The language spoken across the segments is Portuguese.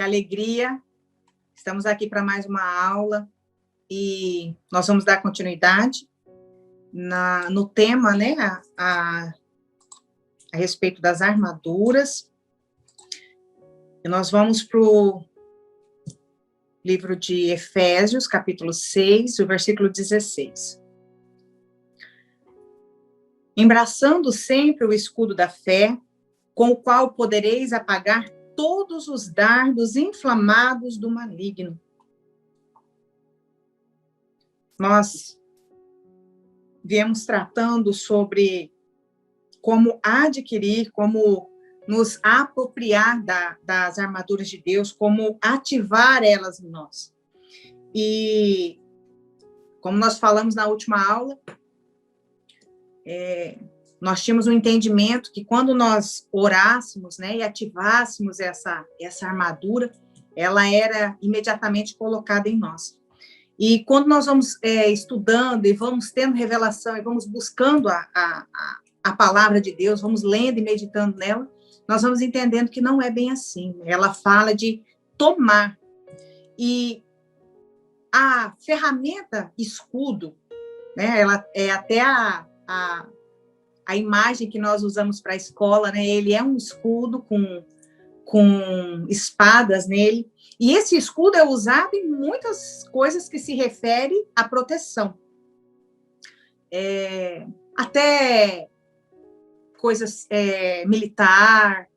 Que alegria. Estamos aqui para mais uma aula e nós vamos dar continuidade no tema, né, a respeito das armaduras. E nós vamos para o livro de Efésios, capítulo 6, o versículo 16. Embraçando sempre o escudo da fé, com o qual podereis apagar todos os dardos inflamados do maligno. Nós viemos tratando sobre como adquirir, como nos apropriar das armaduras de Deus, como ativar elas em nós. E, como nós falamos na última aula, nós tínhamos um entendimento que quando nós orássemos, né, e ativássemos essa armadura, ela era imediatamente colocada em nós. E quando nós vamos estudando e vamos tendo revelação e vamos buscando a palavra de Deus, vamos lendo e meditando nela, nós vamos entendendo que não é bem assim. Ela fala de tomar. E a ferramenta escudo, né, ela é até a imagem que nós usamos para a escola, né, ele é um escudo com espadas nele, e esse escudo é usado em muitas coisas que se referem à proteção. Até coisas militar,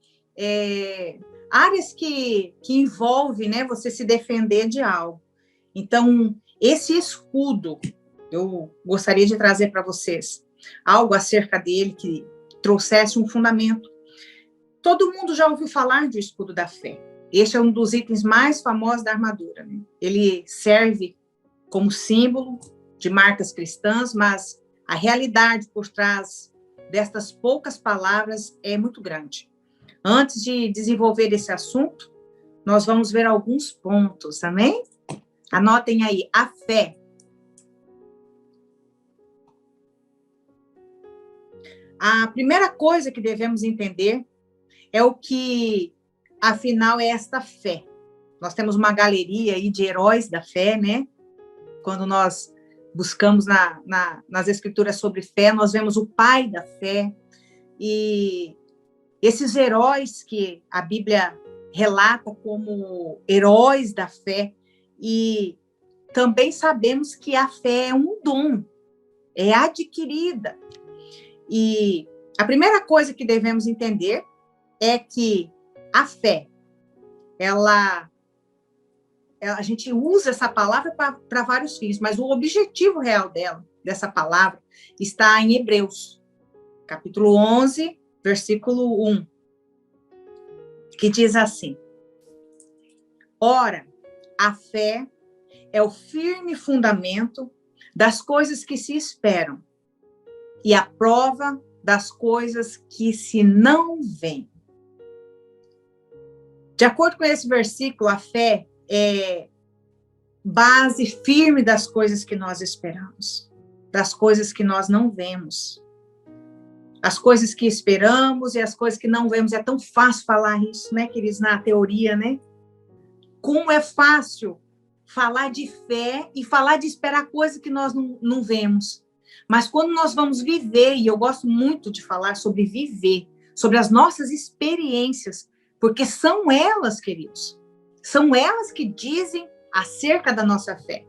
áreas que envolvem, né, você se defender de algo. Então, esse escudo, eu gostaria de trazer para vocês algo acerca dele que trouxesse um fundamento. Todo mundo já ouviu falar do escudo da fé. Este é um dos itens mais famosos da armadura, né? Ele serve como símbolo de marcas cristãs, mas a realidade por trás destas poucas palavras é muito grande. Antes de desenvolver esse assunto, nós vamos ver alguns pontos, amém? Anotem aí, a fé. A primeira coisa que devemos entender é o que, afinal, é esta fé. Nós temos uma galeria aí de heróis da fé, né? Quando nós buscamos nas escrituras sobre fé, nós vemos o pai da fé. E esses heróis que a Bíblia relata como heróis da fé, e também sabemos que a fé é um dom, é adquirida. E a primeira coisa que devemos entender é que a fé, a gente usa essa palavra para vários fins, mas o objetivo real dessa palavra, está em Hebreus, capítulo 11, versículo 1, que diz assim: ora, a fé é o firme fundamento das coisas que se esperam e a prova das coisas que se não veem. De acordo com esse versículo, a fé é base firme das coisas que nós esperamos, das coisas que nós não vemos. As coisas que esperamos e as coisas que não vemos. É tão fácil falar isso, né, queridos, na teoria, né? Como é fácil falar de fé e falar de esperar coisas que nós não vemos. Mas quando nós vamos viver, e eu gosto muito de falar sobre viver, sobre as nossas experiências, porque são elas, queridos, são elas que dizem acerca da nossa fé,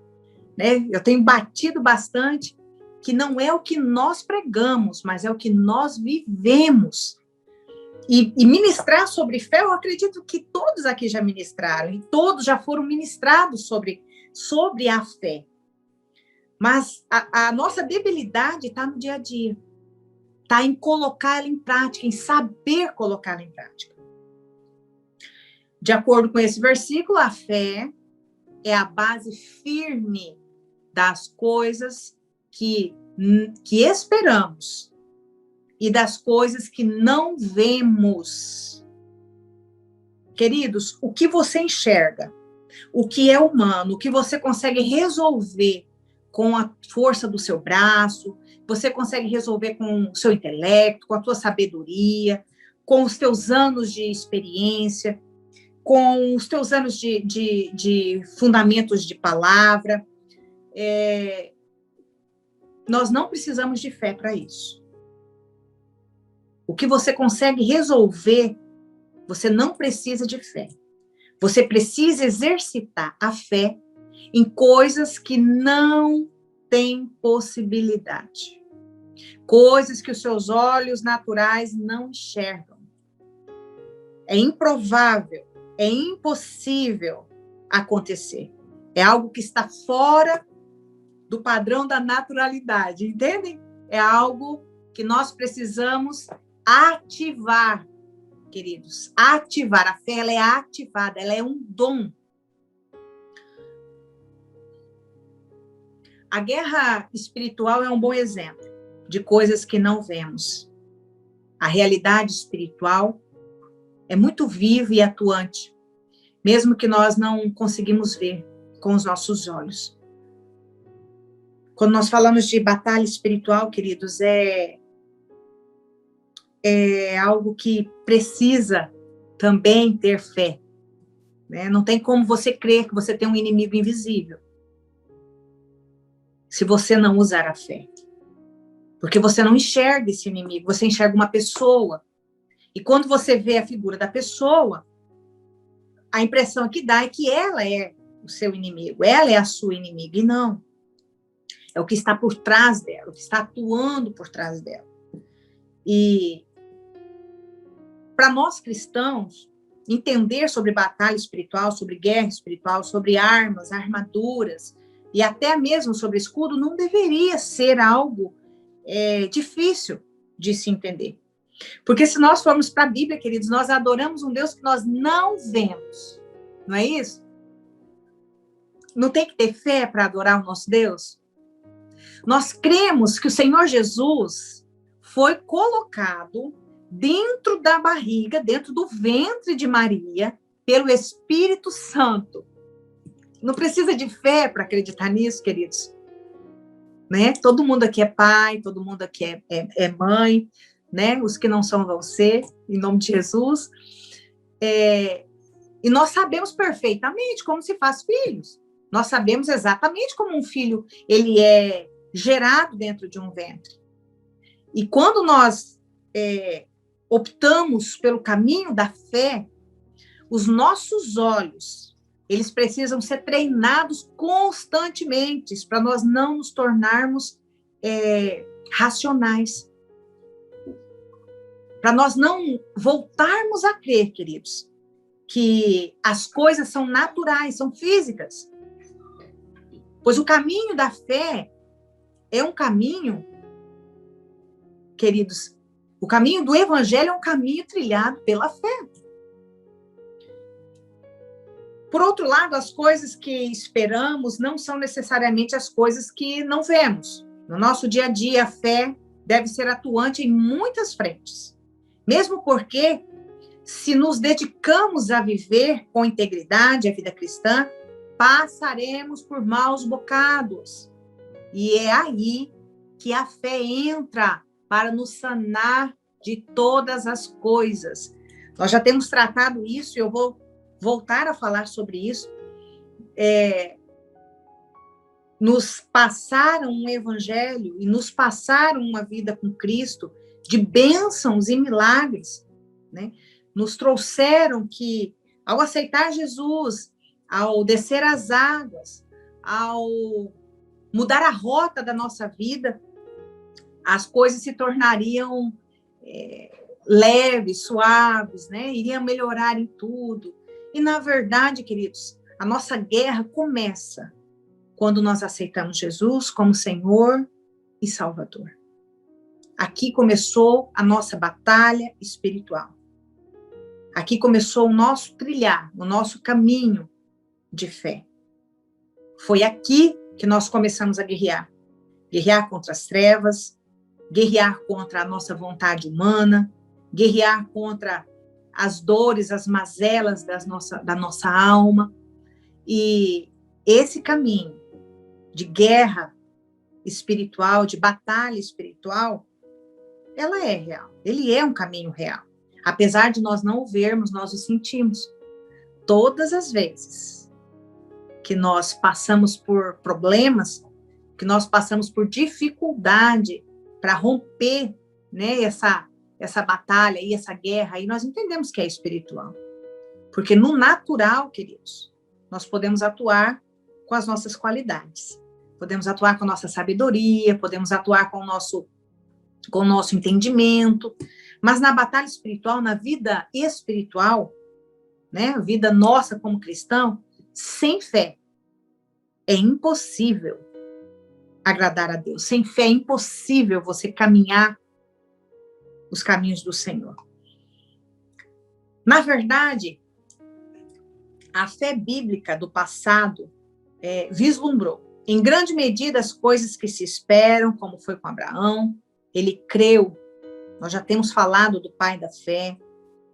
né? Eu tenho batido bastante que não é o que nós pregamos, mas é o que nós vivemos. E ministrar sobre fé, eu acredito que todos aqui já ministraram, e todos já foram ministrados sobre a fé. Mas a nossa debilidade está no dia a dia, está em colocar ela em prática, em saber colocar ela em prática. De acordo com esse versículo, a fé é a base firme das coisas que esperamos e das coisas que não vemos. Queridos, o que você enxerga, o que é humano, o que você consegue resolver com a força do seu braço, você consegue resolver com o seu intelecto, com a tua sabedoria, com os teus anos de experiência, com os teus anos de fundamentos de palavra. Nós não precisamos de fé para isso. O que você consegue resolver, você não precisa de fé. Você precisa exercitar a fé em coisas que não têm possibilidade. Coisas que os seus olhos naturais não enxergam. É improvável, é impossível acontecer. É algo que está fora do padrão da naturalidade, entendem? É algo que nós precisamos ativar, queridos. Ativar. A fé, ela é ativada, ela é um dom. A guerra espiritual é um bom exemplo de coisas que não vemos. A realidade espiritual é muito viva e atuante, mesmo que nós não conseguimos ver com os nossos olhos. Quando nós falamos de batalha espiritual, queridos, é algo que precisa também ter fé. Né? Não tem como você crer que você tem um inimigo invisível se você não usar a fé. Porque você não enxerga esse inimigo, você enxerga uma pessoa. E quando você vê a figura da pessoa, a impressão que dá é que ela é o seu inimigo, ela é a sua inimiga, e não. É o que está por trás dela, o que está atuando por trás dela. E para nós cristãos, entender sobre batalha espiritual, sobre guerra espiritual, sobre armas, armaduras, e até mesmo sobre escudo, não deveria ser algo difícil de se entender. Porque se nós formos para a Bíblia, queridos, nós adoramos um Deus que nós não vemos. Não é isso? Não tem que ter fé para adorar o nosso Deus? Nós cremos que o Senhor Jesus foi colocado dentro da barriga, dentro do ventre de Maria, pelo Espírito Santo. Não precisa de fé para acreditar nisso, queridos. Né? Todo mundo aqui é pai, todo mundo aqui é mãe, né? Os que não são vão ser, em nome de Jesus. E nós sabemos perfeitamente como se faz filhos. Nós sabemos exatamente como um filho ele é gerado dentro de um ventre. E quando nós optamos pelo caminho da fé, os nossos olhos, eles precisam ser treinados constantemente para nós não nos tornarmos racionais. Para nós não voltarmos a crer, queridos, que as coisas são naturais, são físicas. Pois o caminho da fé é um caminho, queridos, o caminho do evangelho é um caminho trilhado pela fé. Por outro lado, as coisas que esperamos não são necessariamente as coisas que não vemos. No nosso dia a dia, a fé deve ser atuante em muitas frentes. Mesmo porque, se nos dedicamos a viver com integridade a vida cristã, passaremos por maus bocados. E é aí que a fé entra para nos sanar de todas as coisas. Nós já temos tratado isso e eu vou voltar a falar sobre isso. Nos passaram um evangelho e nos passaram uma vida com Cristo de bênçãos e milagres, né? Nos trouxeram que, ao aceitar Jesus, ao descer as águas, ao mudar a rota da nossa vida, as coisas se tornariam leves, suaves, né? Iriam melhorar em tudo. E, na verdade, queridos, a nossa guerra começa quando nós aceitamos Jesus como Senhor e Salvador. Aqui começou a nossa batalha espiritual. Aqui começou o nosso trilhar, o nosso caminho de fé. Foi aqui que nós começamos a guerrear. Guerrear contra as trevas, guerrear contra a nossa vontade humana, guerrear contra as dores, as mazelas da nossa alma. E esse caminho de guerra espiritual, de batalha espiritual, ela é real. Ele é um caminho real. Apesar de nós não o vermos, nós o sentimos. todas as vezes que nós passamos por problemas, que nós passamos por dificuldade para romper, né, essa batalha e essa guerra, aí nós entendemos que é espiritual. Porque no natural, queridos, nós podemos atuar com as nossas qualidades. Podemos atuar com a nossa sabedoria, podemos atuar com o nosso entendimento. Mas na batalha espiritual, na vida espiritual, né, a vida nossa como cristão, sem fé, é impossível agradar a Deus. Sem fé é impossível você caminhar os caminhos do Senhor. Na verdade, a fé bíblica do passado vislumbrou, em grande medida, as coisas que se esperam, como foi com Abraão. Ele creu. Nós já temos falado do pai da fé.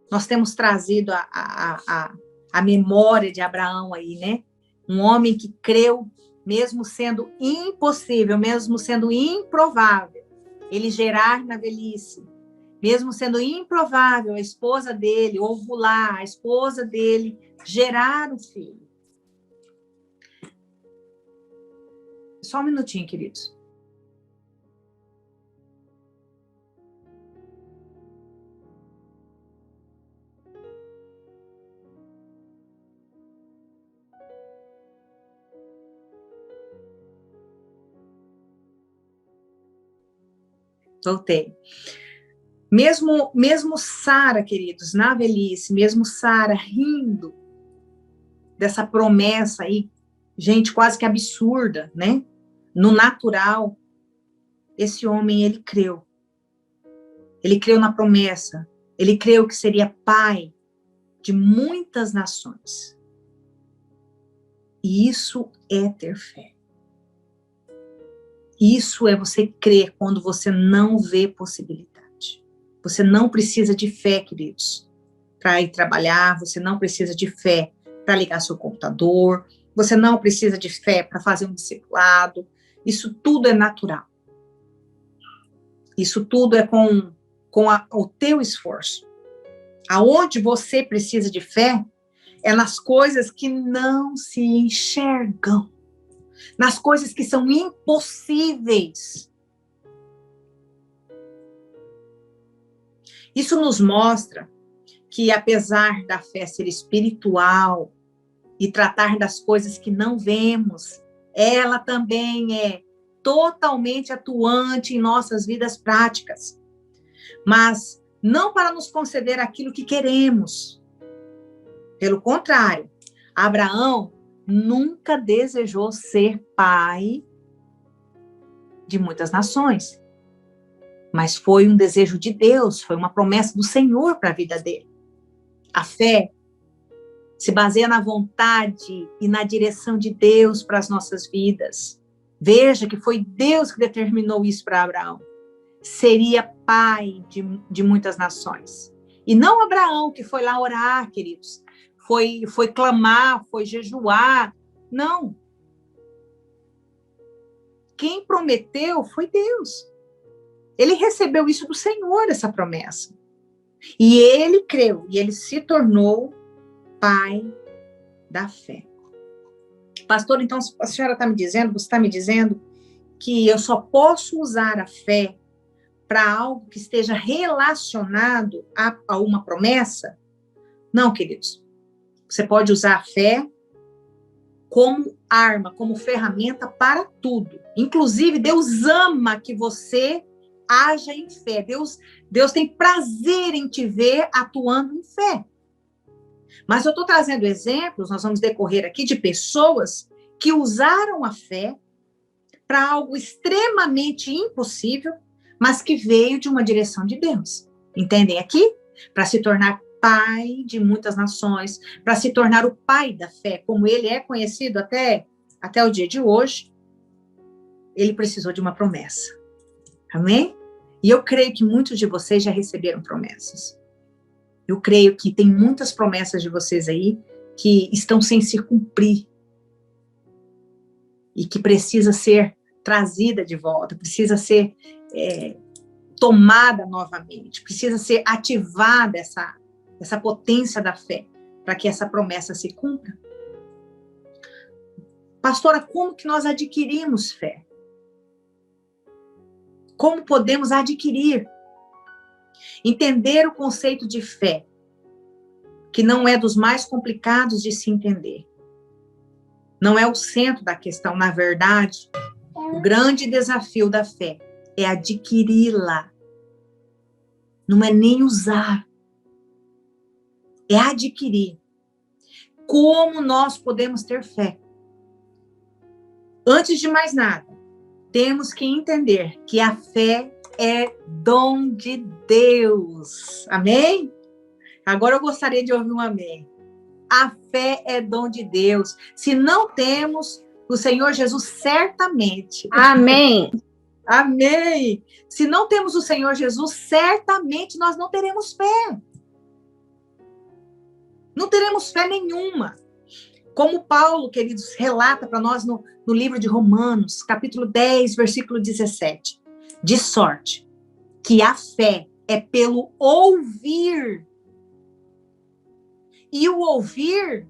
Nós temos trazido a memória de Abraão aí, né? Um homem que creu, mesmo sendo impossível, mesmo sendo improvável, ele gerar na velhice, mesmo sendo improvável a esposa dele ovular, a esposa dele gerar um filho. Só um minutinho, queridos. Voltei. Mesmo Sara, queridos, na velhice, mesmo Sara rindo dessa promessa aí, gente, quase que absurda, né? No natural, esse homem, ele creu. Ele creu na promessa. Ele creu que seria pai de muitas nações. E isso é ter fé. Isso é você crer quando você não vê possibilidade. Você não precisa de fé, queridos, para ir trabalhar. Você não precisa de fé para ligar seu computador. Você não precisa de fé para fazer um discipulado. Isso tudo é natural. Isso tudo é com o teu esforço. Aonde você precisa de fé é nas coisas que não se enxergam. Nas coisas que são impossíveis. Isso nos mostra que, apesar da fé ser espiritual e tratar das coisas que não vemos, ela também é totalmente atuante em nossas vidas práticas. Mas não para nos conceder aquilo que queremos. Pelo contrário, Abraão nunca desejou ser pai de muitas nações. Mas foi um desejo de Deus, foi uma promessa do Senhor para a vida dele. A fé se baseia na vontade e na direção de Deus para as nossas vidas. Veja que foi Deus que determinou isso para Abraão. Seria pai de muitas nações. E não Abraão que foi lá orar, queridos. Foi clamar, foi jejuar. Não. Quem prometeu foi Deus. Ele recebeu isso do Senhor, essa promessa. E ele creu, e ele se tornou pai da fé. Pastor, então a senhora está me dizendo, você está me dizendo que eu só posso usar a fé para algo que esteja relacionado a uma promessa? Não, queridos. Você pode usar a fé como arma, como ferramenta para tudo. Inclusive, Deus ama que você haja em fé. Deus tem prazer em te ver atuando em fé. Mas eu estou trazendo exemplos, nós vamos decorrer aqui, de pessoas que usaram a fé para algo extremamente impossível, mas que veio de uma direção de Deus. Entendem aqui? Para se tornar pai de muitas nações, para se tornar o pai da fé, como ele é conhecido até o dia de hoje, ele precisou de uma promessa. Amém? E eu creio que muitos de vocês já receberam promessas. Eu creio que tem muitas promessas de vocês aí que estão sem se cumprir e que precisa ser trazida de volta, precisa ser tomada novamente, precisa ser ativada essa potência da fé para que essa promessa se cumpra. Pastora, como que nós adquirimos fé? Como podemos adquirir? Entender o conceito de fé, que não é dos mais complicados de se entender. Não é o centro da questão, na verdade. O grande desafio da fé é adquiri-la. Não é nem usar. É adquirir. Como nós podemos ter fé? Antes de mais nada, temos que entender que a fé é dom de Deus. Amém? Agora eu gostaria de ouvir um amém. A fé é dom de Deus. Se não temos o Senhor Jesus, certamente. Amém. Amém. Se não temos o Senhor Jesus, certamente nós não teremos fé. Não teremos fé nenhuma. Como Paulo, queridos, relata para nós no livro de Romanos, capítulo 10, versículo 17. De sorte que a fé é pelo ouvir. E o ouvir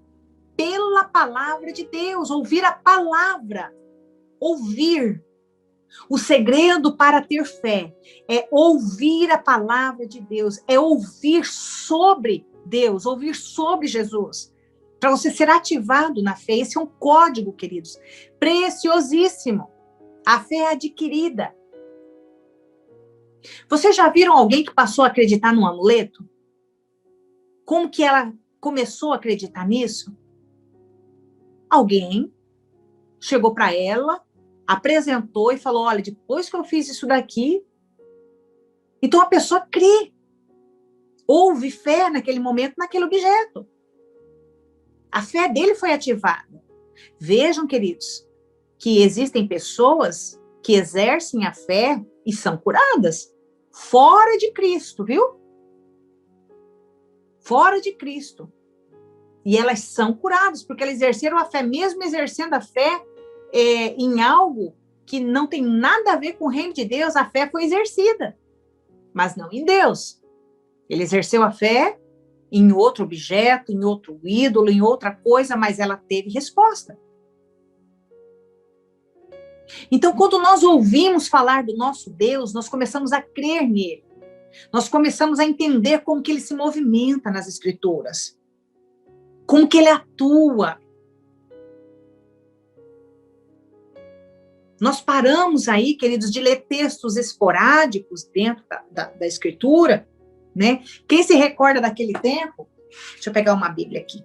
pela palavra de Deus. Ouvir a palavra. Ouvir. O segredo para ter fé é ouvir a palavra de Deus. É ouvir sobre Deus. Ouvir sobre Jesus. Para você ser ativado na fé. Esse é um código, queridos. Preciosíssimo. A fé é adquirida. Vocês já viram alguém que passou a acreditar num amuleto? Como que ela começou a acreditar nisso? Alguém chegou para ela, apresentou e falou, olha, depois que eu fiz isso daqui, então a pessoa crê, houve fé naquele momento, naquele objeto. A fé dele foi ativada. Vejam, queridos, que existem pessoas que exercem a fé e são curadas, fora de Cristo, viu? Fora de Cristo. E elas são curadas, porque elas exerceram a fé, mesmo exercendo a fé em algo que não tem nada a ver com o reino de Deus, a fé foi exercida, mas não em Deus. Ele exerceu a fé em outro objeto, em outro ídolo, em outra coisa, mas ela teve resposta. Então, quando nós ouvimos falar do nosso Deus, nós começamos a crer nele. Nós começamos a entender como que ele se movimenta nas Escrituras. Como que ele atua. Nós paramos aí, queridos, de ler textos esporádicos dentro da Escritura, né? Quem se recorda daquele tempo? Deixa eu pegar uma Bíblia aqui.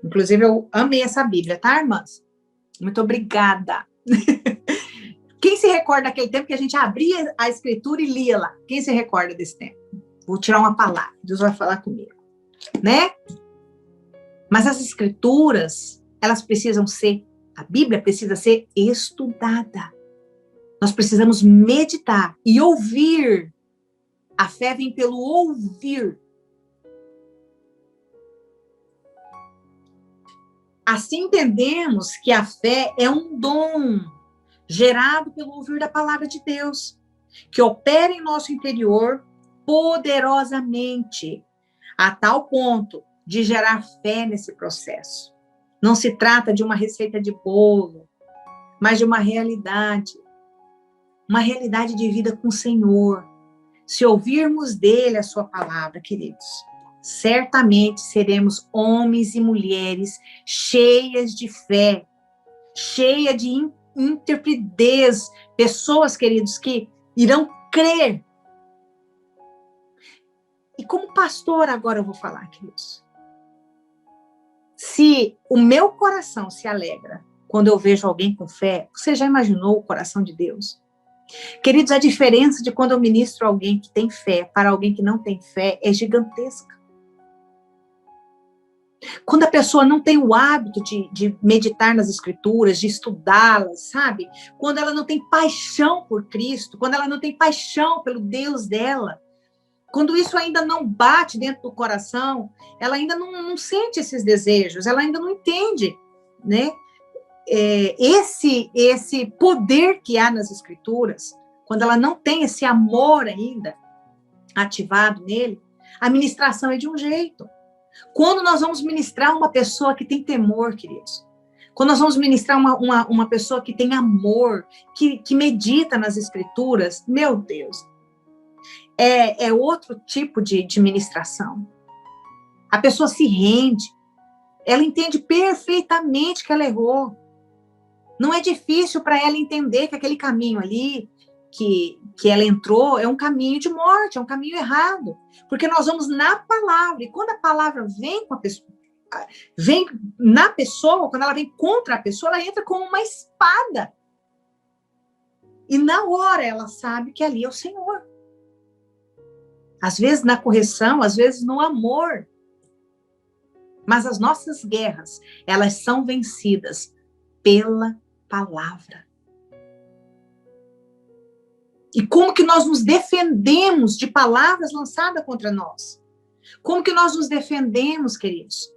Inclusive, eu amei essa Bíblia, tá, irmãs? Muito obrigada. Quem se recorda daquele tempo que a gente abria a Escritura e lia lá? Quem se recorda desse tempo? Vou tirar uma palavra, Deus vai falar comigo, né? Mas as Escrituras, elas precisam ser, a Bíblia precisa ser estudada. Nós precisamos meditar e ouvir. A fé vem pelo ouvir. Assim entendemos que a fé é um dom gerado pelo ouvir da palavra de Deus, que opera em nosso interior poderosamente, a tal ponto de gerar fé nesse processo. Não se trata de uma receita de bolo, mas de uma realidade de vida com o Senhor. Se ouvirmos dele a sua palavra, queridos, certamente seremos homens e mulheres cheias de fé, cheia de intrepidez, pessoas, queridos, que irão crer. E como pastor, agora eu vou falar, queridos. Se o meu coração se alegra quando eu vejo alguém com fé, você já imaginou o coração de Deus? Queridos, a diferença de quando eu ministro alguém que tem fé para alguém que não tem fé é gigantesca. Quando a pessoa não tem o hábito de meditar nas Escrituras, de estudá-las, sabe? Quando ela não tem paixão por Cristo, quando ela não tem paixão pelo Deus dela, quando isso ainda não bate dentro do coração, ela ainda não sente esses desejos, ela ainda não entende, né? Esse poder que há nas Escrituras, quando ela não tem esse amor ainda ativado nele, a ministração é de um jeito. Quando nós vamos ministrar uma pessoa que tem temor, queridos, quando nós vamos ministrar uma pessoa que tem amor, que medita nas escrituras, meu Deus, é outro tipo de ministração. A pessoa se rende, ela entende perfeitamente que ela errou. Não é difícil para ela entender que aquele caminho ali, que ela entrou, é um caminho de morte, é um caminho errado. Porque nós vamos na palavra, e quando a palavra vem com a pessoa, vem na pessoa, quando ela vem contra a pessoa, ela entra como uma espada. E na hora ela sabe que ali é o Senhor. Às vezes na correção, às vezes no amor. Mas as nossas guerras, elas são vencidas pela palavra. E como que nós nos defendemos de palavras lançadas contra nós? Como que nós nos defendemos, queridos?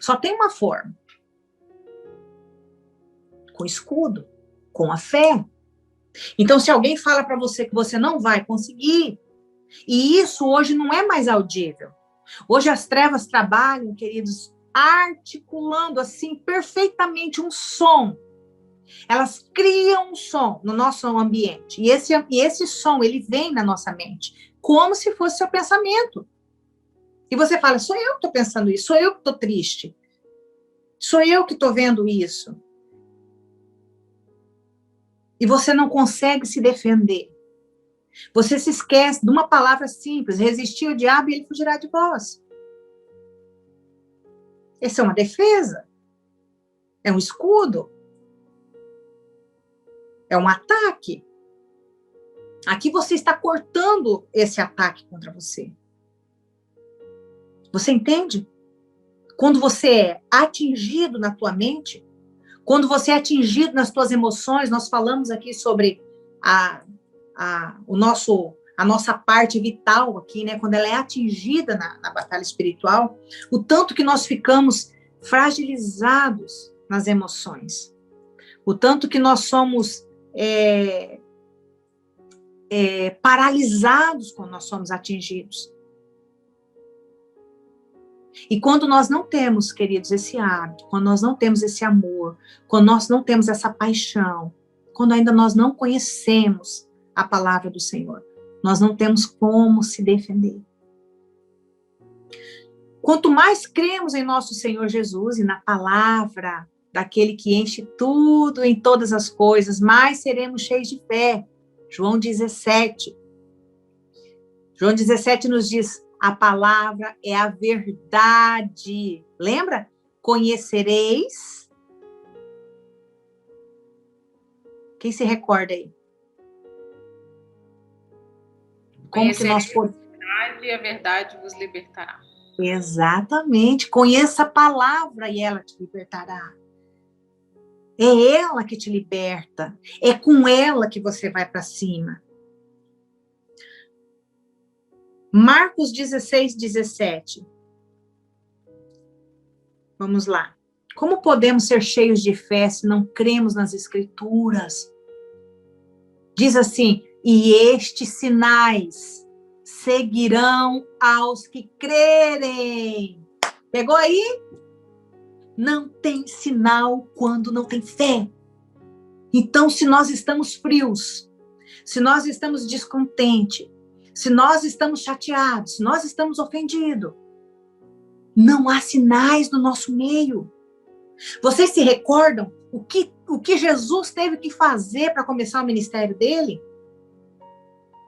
Só tem uma forma. Com escudo, com a fé. Então, se alguém fala para você que você não vai conseguir, e isso hoje não é mais audível. Hoje as trevas trabalham, queridos, articulando assim perfeitamente um som. Elas criam um som no nosso ambiente. E esse som, ele vem na nossa mente, como se fosse seu pensamento. E você fala, sou eu que estou pensando isso, sou eu que estou triste. Sou eu que estou vendo isso. E você não consegue se defender. Você se esquece de uma palavra simples, resistir ao diabo e ele fugirá de vós. Essa é uma defesa. É um escudo. É um ataque. Aqui você está cortando esse ataque contra você. Você entende? Quando você é atingido na tua mente, quando você é atingido nas tuas emoções, nós falamos aqui sobre a nossa parte vital aqui, né? Quando ela é atingida na batalha espiritual, o tanto que nós ficamos fragilizados nas emoções, o tanto que nós somos paralisados quando nós somos atingidos. E quando nós não temos, queridos, esse hábito, quando nós não temos esse amor, quando nós não temos essa paixão, quando ainda nós não conhecemos a palavra do Senhor, nós não temos como se defender. Quanto mais cremos em nosso Senhor Jesus e na palavra daquele que enche tudo em todas as coisas, mais seremos cheios de fé. João 17. João 17 nos diz, a palavra é a verdade. Lembra? Conhecereis. Quem se recorda aí? Como que nós podemos... E a verdade vos libertará. Exatamente. Conheça a palavra e ela te libertará. É ela que te liberta. É com ela que você vai para cima. Marcos 16, 17. Vamos lá. Como podemos ser cheios de fé se não cremos nas Escrituras? Diz assim, e estes sinais seguirão aos que crerem. Pegou aí? Não tem sinal quando não tem fé. Então, se nós estamos frios, se nós estamos descontentes, se nós estamos chateados, se nós estamos ofendidos, não há sinais no nosso meio. Vocês se recordam o que Jesus teve que fazer para começar o ministério dele?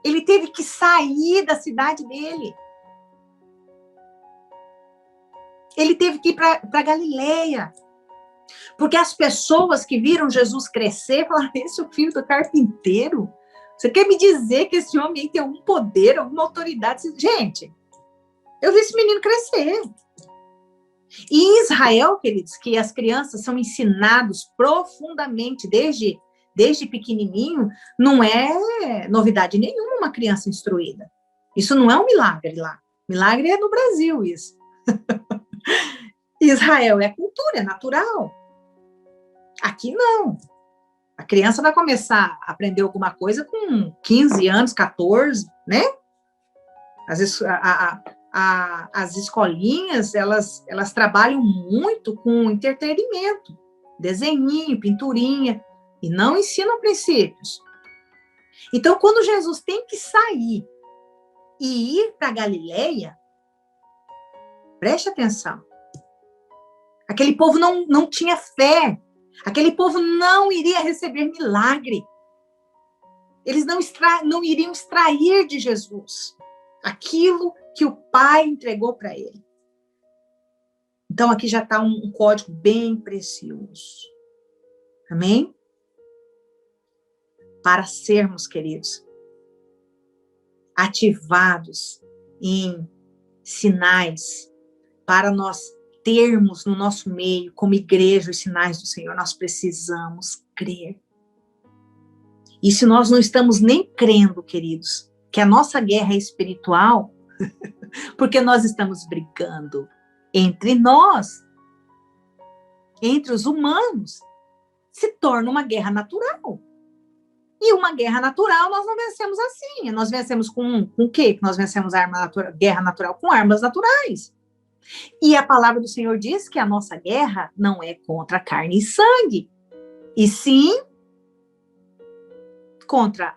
Ele teve que sair da cidade dele. Ele teve que ir para Galileia. Porque as pessoas que viram Jesus crescer, falaram, esse é o filho do carpinteiro? Você quer me dizer que esse homem aí tem algum poder, alguma autoridade? Gente, eu vi esse menino crescer. E em Israel, queridos, que as crianças são ensinados profundamente desde pequenininho, não é novidade nenhuma uma criança instruída. Isso não é um milagre lá. Milagre é no Brasil, isso. Israel é cultura, é natural. Aqui não. A criança vai começar a aprender alguma coisa com 15 anos, 14, né? Às vezes as escolinhas, elas trabalham muito com entretenimento, desenhinho, pinturinha, e não ensinam princípios. Então, quando Jesus tem que sair e ir para Galileia, preste atenção. Aquele povo não tinha fé. Aquele povo não iria receber milagre. Eles não iriam extrair de Jesus aquilo que o Pai entregou para ele. Então, aqui já está um código bem precioso. Amém? Para sermos, queridos, ativados em sinais, para nós termos no nosso meio, como igreja, os sinais do Senhor, nós precisamos crer. E se nós não estamos nem crendo, queridos, que a nossa guerra é espiritual, porque nós estamos brigando entre nós, entre os humanos, se torna uma guerra natural. E uma guerra natural nós não vencemos assim. Nós vencemos com o quê? Nós vencemos a guerra natural com armas naturais. E a palavra do Senhor diz que a nossa guerra não é contra carne e sangue, e sim contra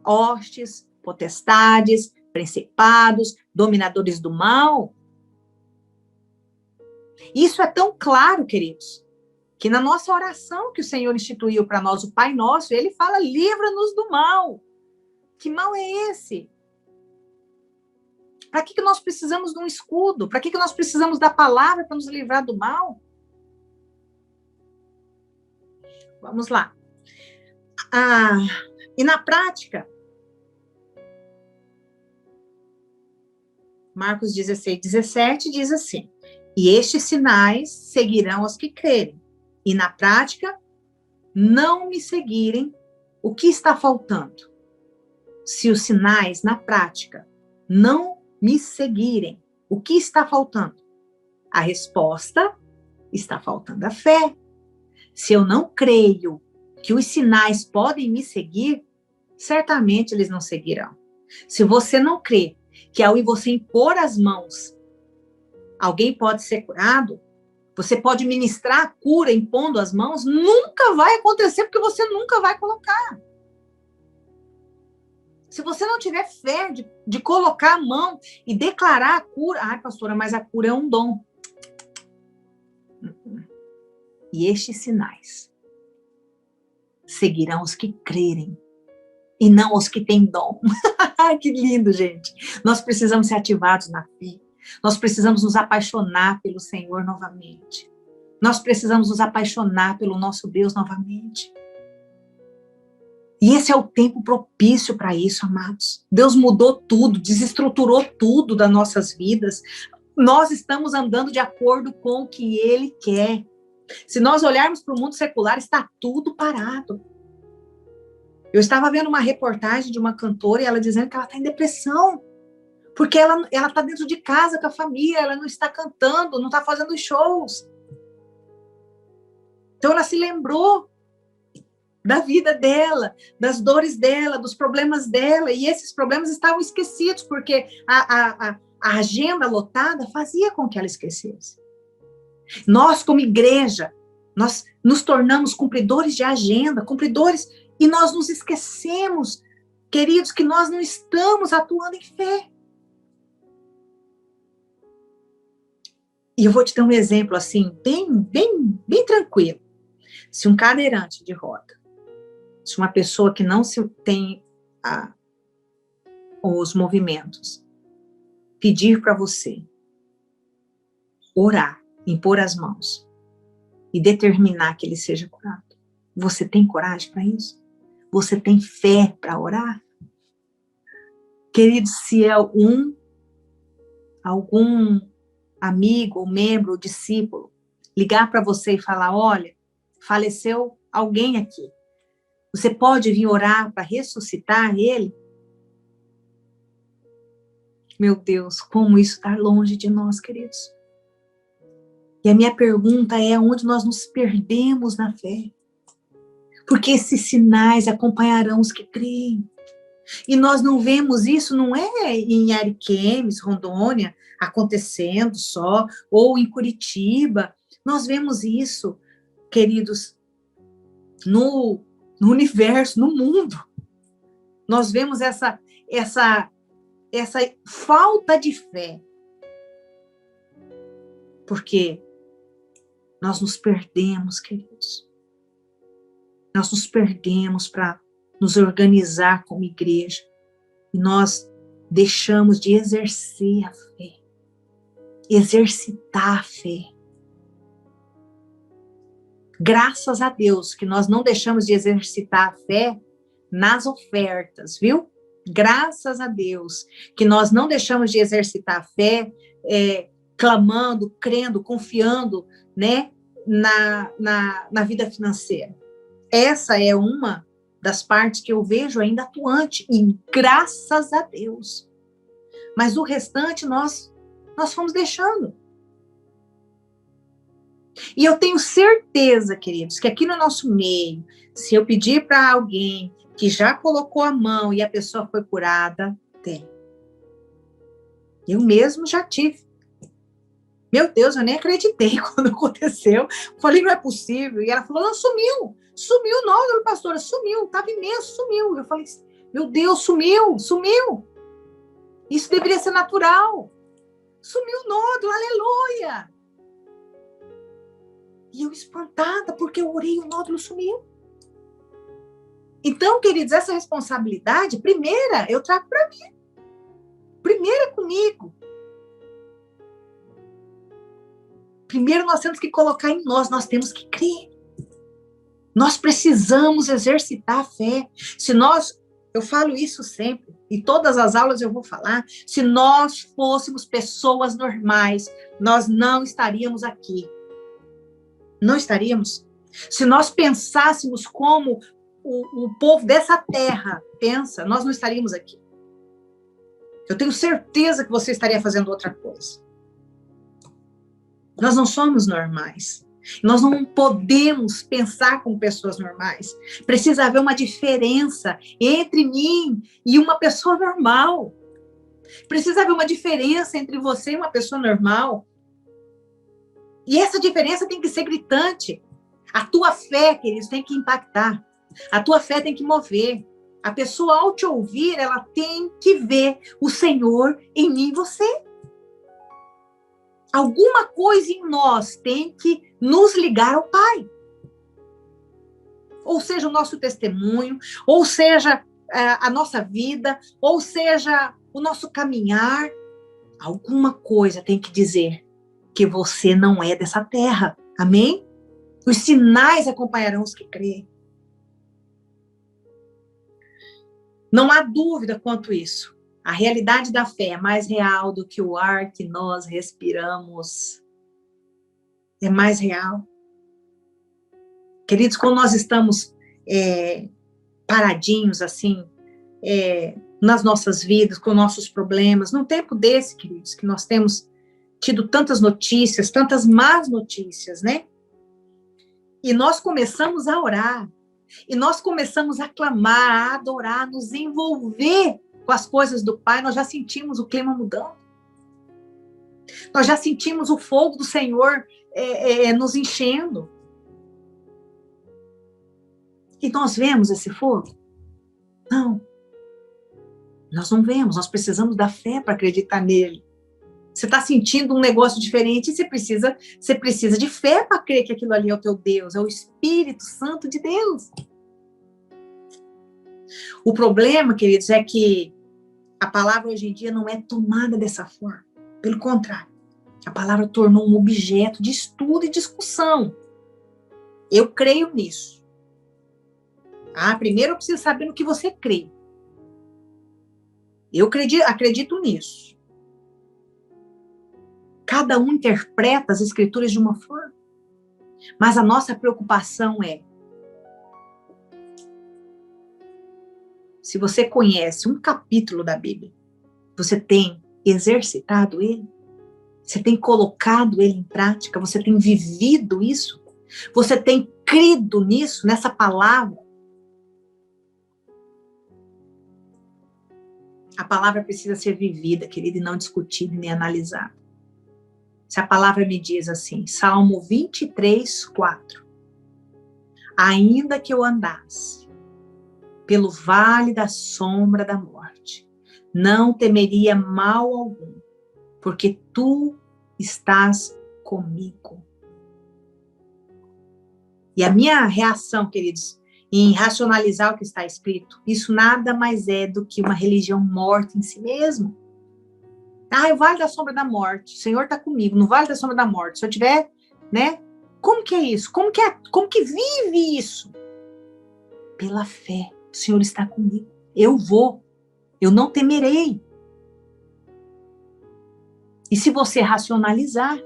hostes, potestades, principados, dominadores do mal. Isso é tão claro, queridos, que na nossa oração que o Senhor instituiu para nós, o Pai Nosso, ele fala, livra-nos do mal. Que mal é esse? Para que nós precisamos de um escudo? Para que nós precisamos da palavra para nos livrar do mal? Vamos lá. E na prática, Marcos 16, 17 diz assim, e estes sinais seguirão os que crerem. E na prática, não me seguirem, o que está faltando? Se os sinais, na prática, não me seguirem, o que está faltando? A resposta, está faltando a fé. Se eu não creio que os sinais podem me seguir, certamente eles não seguirão. Se você não crê que ao você impor as mãos, alguém pode ser curado, você pode ministrar a cura impondo as mãos, nunca vai acontecer, porque você nunca vai colocar. Se você não tiver fé de colocar a mão e declarar a cura, ai, pastora, mas a cura é um dom. E estes sinais seguirão os que crerem, e não os que têm dom. Que lindo, gente. Nós precisamos ser ativados na fé. Nós precisamos nos apaixonar pelo Senhor novamente. Nós precisamos nos apaixonar pelo nosso Deus novamente. E esse é o tempo propício para isso, amados. Deus mudou tudo, desestruturou tudo das nossas vidas. Nós estamos andando de acordo com o que Ele quer. Se nós olharmos para o mundo secular, está tudo parado. Eu estava vendo uma reportagem de uma cantora e ela dizendo que ela está em depressão. Porque ela está dentro de casa com a família, ela não está cantando, não está fazendo shows. Então ela se lembrou da vida dela, das dores dela, dos problemas dela, e esses problemas estavam esquecidos, porque a agenda lotada fazia com que ela esquecesse. Nós, como igreja, nós nos tornamos cumpridores de agenda, cumpridores, e nós nos esquecemos, queridos, que nós não estamos atuando em fé. E eu vou te dar um exemplo, assim, bem tranquilo. Se um cadeirante de roda, se uma pessoa que não tem os movimentos, pedir para você orar, impor as mãos e determinar que ele seja curado, você tem coragem para isso? Você tem fé para orar? Querido, se é algum amigo, ou membro, ou discípulo, ligar para você e falar, olha, faleceu alguém aqui, você pode vir orar para ressuscitar ele? Meu Deus, como isso está longe de nós, queridos. E a minha pergunta é, onde nós nos perdemos na fé? Porque esses sinais acompanharão os que creem. E nós não vemos isso, não é em Ariquemes, Rondônia, acontecendo só, ou em Curitiba. Nós vemos isso, queridos, no universo, no mundo. Nós vemos essa falta de fé. Porque nós nos perdemos, queridos. Nós nos perdemos para nos organizar como igreja. E nós deixamos de exercer a fé. Exercitar a fé. Graças a Deus que nós não deixamos de exercitar a fé nas ofertas, viu? Graças a Deus que nós não deixamos de exercitar a fé clamando, crendo, confiando, né, na vida financeira. Essa é uma das partes que eu vejo ainda atuante, e graças a Deus. Mas o restante nós fomos deixando. E eu tenho certeza, queridos, que aqui no nosso meio, se eu pedir para alguém que já colocou a mão e a pessoa foi curada, tem. Eu mesmo já tive. Meu Deus, eu nem acreditei quando aconteceu. Falei, não é possível. E ela falou, não, sumiu. Sumiu o nódulo, pastora, sumiu. Estava imenso, sumiu. Eu falei, meu Deus, sumiu. Isso deveria ser natural. Sumiu o nódulo, aleluia. E eu espantada, porque eu orei e o nódulo sumiu. Então, queridos, essa responsabilidade, primeira, eu trago para mim. Primeira comigo. Primeiro nós temos que colocar em nós temos que crer. Nós precisamos exercitar a fé. Eu falo isso sempre, em todas as aulas eu vou falar, se nós fôssemos pessoas normais, nós não estaríamos aqui. Não estaríamos. Se nós pensássemos como o povo dessa terra pensa, nós não estaríamos aqui. Eu tenho certeza que você estaria fazendo outra coisa. Nós não somos normais. Nós não podemos pensar como pessoas normais. Precisa haver uma diferença entre mim e uma pessoa normal. Precisa haver uma diferença entre você e uma pessoa normal. E essa diferença tem que ser gritante. A tua fé, queridos, tem que impactar. A tua fé tem que mover. A pessoa, ao te ouvir, ela tem que ver o Senhor em mim e você. Alguma coisa em nós tem que nos ligar ao Pai. Ou seja, o nosso testemunho, ou seja, a nossa vida, ou seja, o nosso caminhar. Alguma coisa tem que dizer que você não é dessa terra. Amém? Os sinais acompanharão os que creem. Não há dúvida quanto a isso. A realidade da fé é mais real do que o ar que nós respiramos. É mais real. Queridos, quando nós estamos paradinhos assim, nas nossas vidas, com nossos problemas, num tempo desse, queridos, que nós temos tido tantas notícias, tantas más notícias, né? E nós começamos a orar, e nós começamos a clamar, a adorar, a nos envolver com as coisas do Pai, nós já sentimos o clima mudando. Nós já sentimos o fogo do Senhor nos enchendo. E nós vemos esse fogo? Não. Nós não vemos, nós precisamos da fé para acreditar nele. Você está sentindo um negócio diferente e você precisa de fé para crer que aquilo ali é o teu Deus, é o Espírito Santo de Deus. O problema, queridos, é que a palavra hoje em dia não é tomada dessa forma. Pelo contrário, a palavra tornou um objeto de estudo e discussão. Eu creio nisso. Primeiro eu preciso saber no que você crê. Eu acredito nisso. Cada um interpreta as escrituras de uma forma. Mas a nossa preocupação é: se você conhece um capítulo da Bíblia, você tem exercitado ele? Você tem colocado ele em prática? Você tem vivido isso? Você tem crido nisso, nessa palavra? A palavra precisa ser vivida, querida, e não discutida nem analisada. Se a palavra me diz assim, Salmo 23, 4. Ainda que eu andasse pelo vale da sombra da morte, não temeria mal algum, porque tu estás comigo. E a minha reação, queridos, em racionalizar o que está escrito, isso nada mais é do que uma religião morta em si mesmo. O vale da sombra da morte, o Senhor está comigo, no vale da sombra da morte, se eu tiver, né? Como que é isso? Como que vive isso? Pela fé, o Senhor está comigo, eu vou, eu não temerei. E se você racionalizar,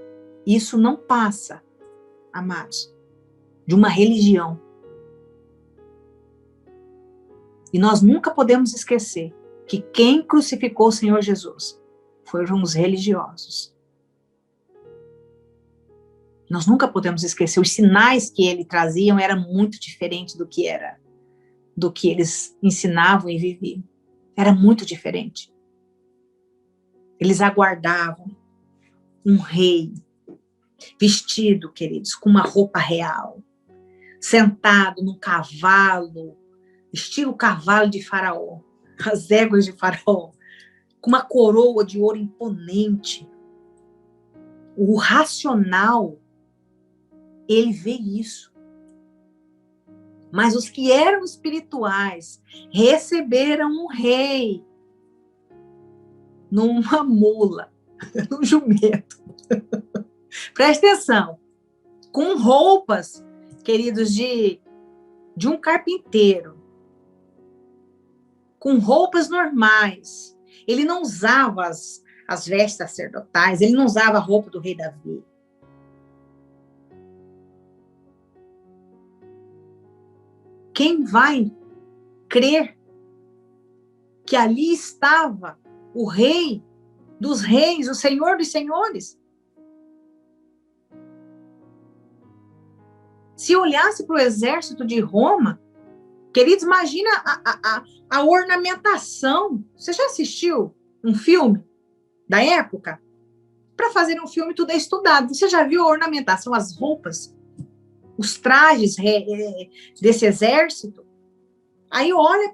isso não passa, amados, de uma religião. E nós nunca podemos esquecer que quem crucificou o Senhor Jesus foram os religiosos. Nós nunca podemos esquecer, os sinais que ele traziam eram muito diferentes do que eles ensinavam e viviam. Era muito diferente. Eles aguardavam um rei, vestido, queridos, com uma roupa real, sentado num cavalo, estilo cavalo de Faraó, as éguas de Faraó, com uma coroa de ouro imponente. O racional, ele vê isso. Mas os que eram espirituais receberam um rei numa mula, num jumento. Presta atenção. Com roupas, queridos, de um carpinteiro. Com roupas normais. Ele não usava as vestes sacerdotais, ele não usava a roupa do rei Davi. Quem vai crer que ali estava o rei dos reis, o Senhor dos senhores? Se olhasse para o exército de Roma, queridos, imagina a ornamentação. Você já assistiu um filme da época? Para fazer um filme tudo é estudado. Você já viu a ornamentação, as roupas, os trajes desse exército? Aí olha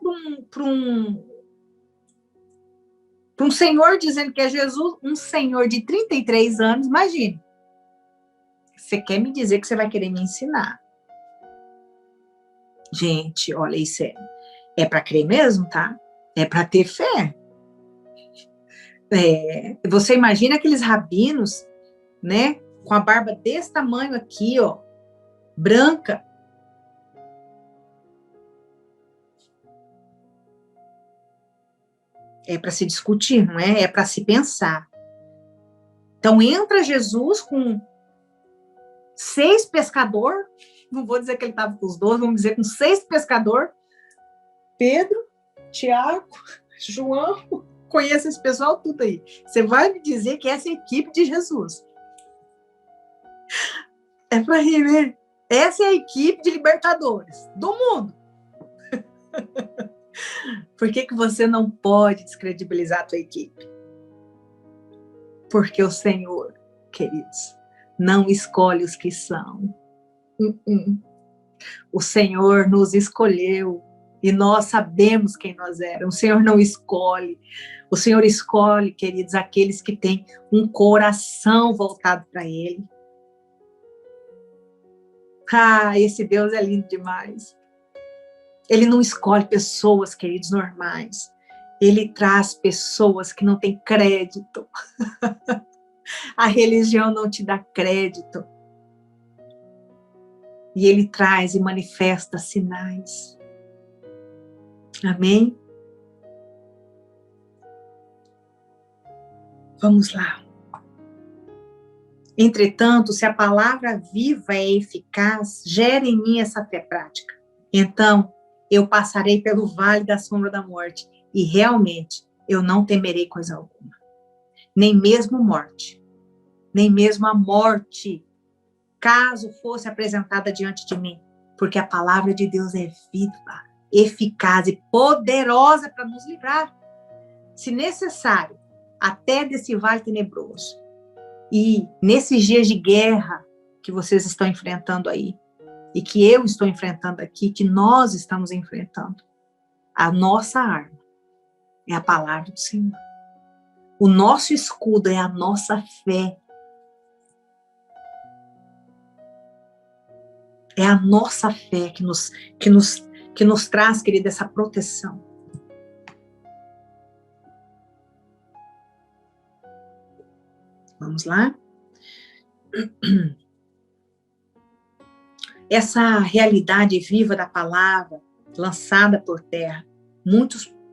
para um senhor dizendo que é Jesus, um senhor de 33 anos, imagine. Você quer me dizer que você vai querer me ensinar? Gente, olha, isso é para crer mesmo, tá? É para ter fé. Você imagina aqueles rabinos, né? Com a barba desse tamanho aqui, ó, branca. É para se discutir, não é? É para se pensar. Então entra Jesus com 6 pescadores, não vou dizer que ele estava com os 12, vamos dizer com 6 pescadores, Pedro, Tiago, João, conheço esse pessoal tudo aí. Você vai me dizer que essa é a equipe de Jesus. É para rir, né? Essa é a equipe de libertadores do mundo. Por que você não pode descredibilizar a tua equipe? Porque o Senhor, queridos, não escolhe os que são. O Senhor nos escolheu e nós sabemos quem nós éramos. O Senhor não escolhe. O Senhor escolhe, queridos, aqueles que têm um coração voltado para Ele. Esse Deus é lindo demais. Ele não escolhe pessoas, queridos, normais. Ele traz pessoas que não têm crédito. A religião não te dá crédito. E ele traz e manifesta sinais. Amém? Vamos lá. Entretanto, se a palavra viva é eficaz, gera em mim essa fé prática. Então, eu passarei pelo vale da sombra da morte e realmente eu não temerei coisa alguma. Nem mesmo morte. Nem mesmo a morte, caso fosse apresentada diante de mim. Porque a palavra de Deus é viva, eficaz e poderosa para nos livrar. se necessário, até desse vale tenebroso. E nesses dias de guerra que vocês estão enfrentando aí, e que eu estou enfrentando aqui, que nós estamos enfrentando, a nossa arma é a palavra do Senhor. O nosso escudo é a nossa fé. É a nossa fé que nos traz, querida, essa proteção. Vamos lá? Essa realidade viva da palavra lançada por terra,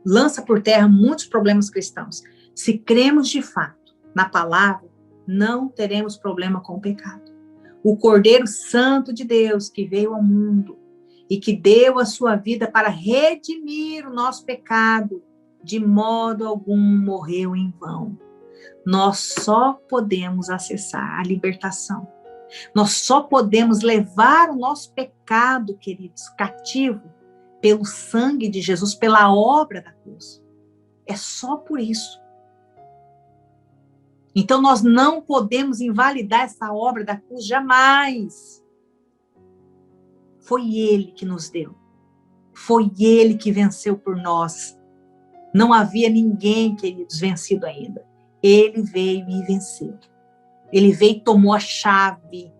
lança por terra muitos problemas cristãos. Se cremos de fato na palavra, não teremos problema com o pecado. O Cordeiro Santo de Deus que veio ao mundo e que deu a sua vida para redimir o nosso pecado, de modo algum morreu em vão. Nós só podemos acessar a libertação. Nós só podemos levar o nosso pecado, queridos, cativo, pelo sangue de Jesus, pela obra da cruz. É só por isso. Então, nós não podemos invalidar essa obra da cruz jamais. Foi Ele que nos deu. Foi Ele que venceu por nós. Não havia ninguém, queridos, vencido ainda. Ele veio e venceu. Ele veio e tomou a chave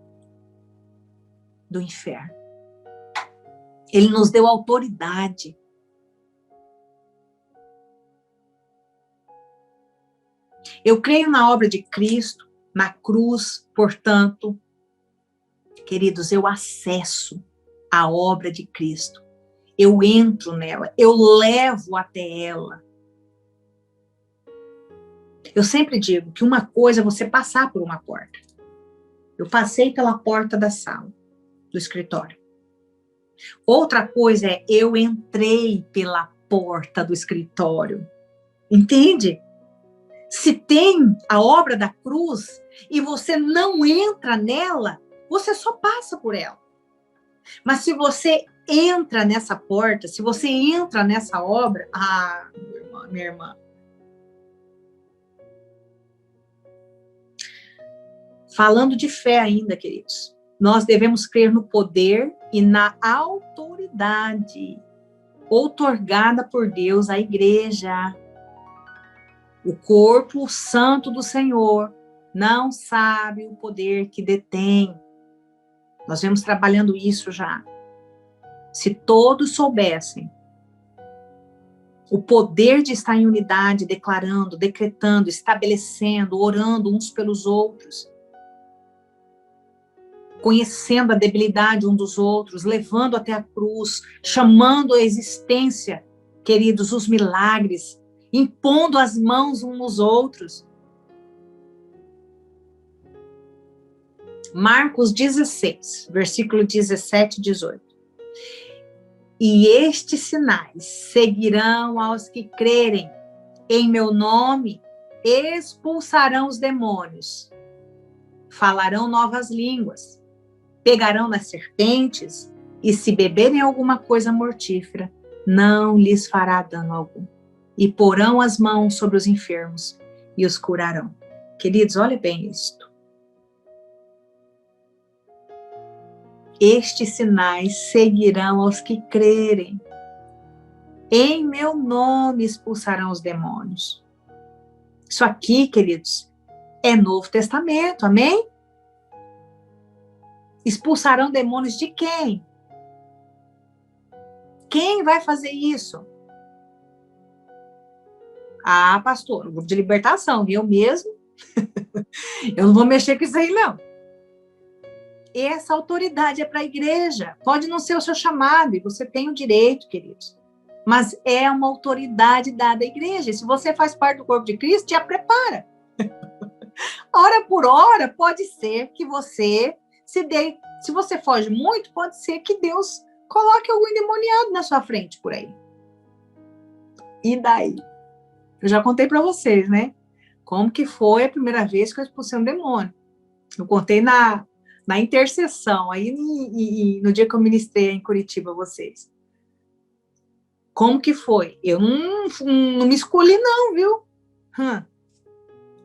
do inferno. Ele nos deu autoridade. Eu creio na obra de Cristo, na cruz, portanto, queridos, eu acesso a obra de Cristo. Eu entro nela, eu levo até ela. Eu sempre digo que uma coisa é você passar por uma porta. Eu passei pela porta da sala, do escritório. Outra coisa é eu entrei pela porta do escritório. Entende? Se tem a obra da cruz e você não entra nela, você só passa por ela. Mas se você entra nessa porta, se você entra nessa obra, minha irmã. Falando de fé ainda, queridos, nós devemos crer no poder e na autoridade outorgada por Deus à igreja. O corpo santo do Senhor não sabe o poder que detém. Nós vemos trabalhando isso já. Se todos soubessem o poder de estar em unidade, declarando, decretando, estabelecendo, orando uns pelos outros, conhecendo a debilidade um dos outros, levando até a cruz, chamando à existência, queridos, os milagres, impondo as mãos uns nos outros. Marcos 16, versículo 17 e 18. E estes sinais seguirão aos que crerem. Em meu nome expulsarão os demônios, falarão novas línguas, pegarão nas serpentes, e se beberem alguma coisa mortífera, não lhes fará dano algum. E porão as mãos sobre os enfermos e os curarão. Queridos, olha bem isto. Estes sinais seguirão aos que crerem. Em meu nome expulsarão os demônios. Isso aqui, queridos, é Novo Testamento, amém? Expulsarão demônios de quem? Quem vai fazer isso? Ah, pastor, o grupo de libertação, eu mesmo, eu não vou mexer com isso aí, não. Essa autoridade é para a igreja. Pode não ser o seu chamado, e você tem o direito, queridos. Mas é uma autoridade dada à igreja. Se você faz parte do corpo de Cristo, já prepara. Hora por hora, pode ser que você se você foge muito, pode ser que Deus coloque algum endemoniado na sua frente por aí. E daí? Eu já contei para vocês, né? Como que foi a primeira vez que eu expulsei um demônio. Eu contei na intercessão, aí no dia que eu ministrei em Curitiba, vocês. Como que foi? Eu não me escolhi não, viu?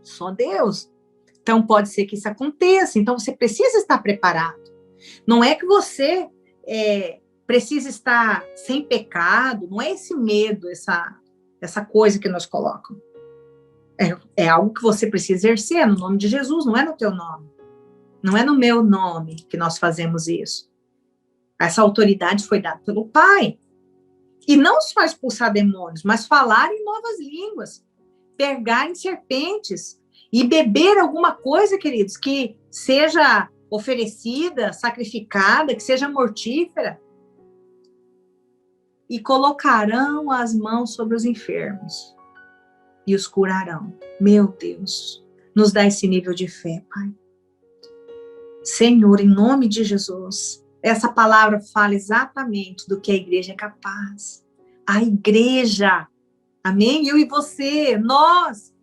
Só Deus. Então, pode ser que isso aconteça. Então, você precisa estar preparado. Não é que você precisa estar sem pecado, não é esse medo, essa coisa que nos colocam. É algo que você precisa exercer no nome de Jesus, não é no teu nome. Não é no meu nome que nós fazemos isso. Essa autoridade foi dada pelo Pai. E não só expulsar demônios, mas falar em novas línguas, pegar em serpentes e beber alguma coisa, queridos, que seja oferecida, sacrificada, que seja mortífera. E colocarão as mãos sobre os enfermos e os curarão. Meu Deus, nos dá esse nível de fé, Pai. Senhor, em nome de Jesus, essa palavra fala exatamente do que a igreja é capaz. A igreja, amém? Eu e você, nós.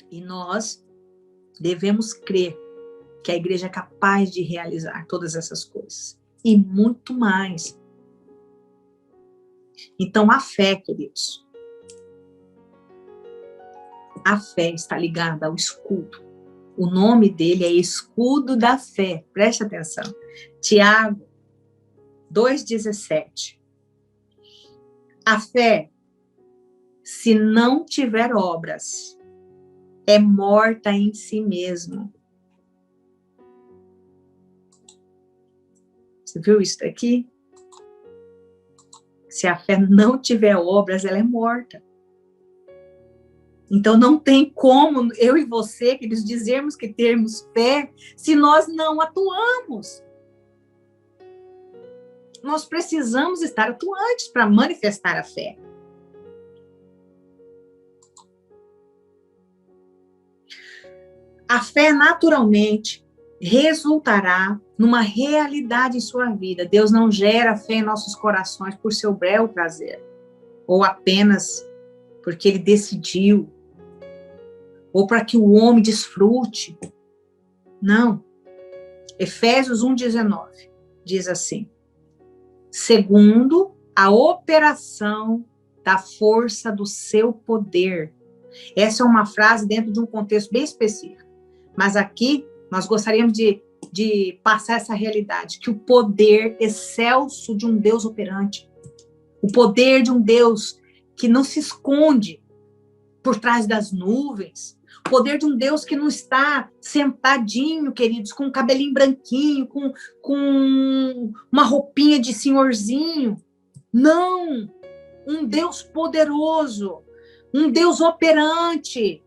E nós devemos crer que a igreja é capaz de realizar todas essas coisas. E muito mais. Então, a fé, queridos. A fé está ligada ao escudo. O nome dele é escudo da fé. Preste atenção. Tiago 2,17. A fé, se não tiver obras, é morta em si mesmo. Você viu isso aqui? Se a fé não tiver obras, ela é morta. Então, não tem como eu e você, queridos, dizermos que temos fé se nós não atuamos. Nós precisamos estar atuantes para manifestar a fé. A fé, naturalmente, resultará numa realidade em sua vida. Deus não gera fé em nossos corações por seu belo prazer, ou apenas porque ele decidiu, ou para que o homem desfrute. Não. Efésios 1,19 diz assim: segundo a operação da força do seu poder. Essa é uma frase dentro de um contexto bem específico. Mas aqui nós gostaríamos de passar essa realidade, que o poder excelso de um Deus operante, o poder de um Deus que não se esconde por trás das nuvens, o poder de um Deus que não está sentadinho, queridos, com um cabelinho branquinho, com uma roupinha de senhorzinho. Não! Um Deus poderoso, um Deus operante,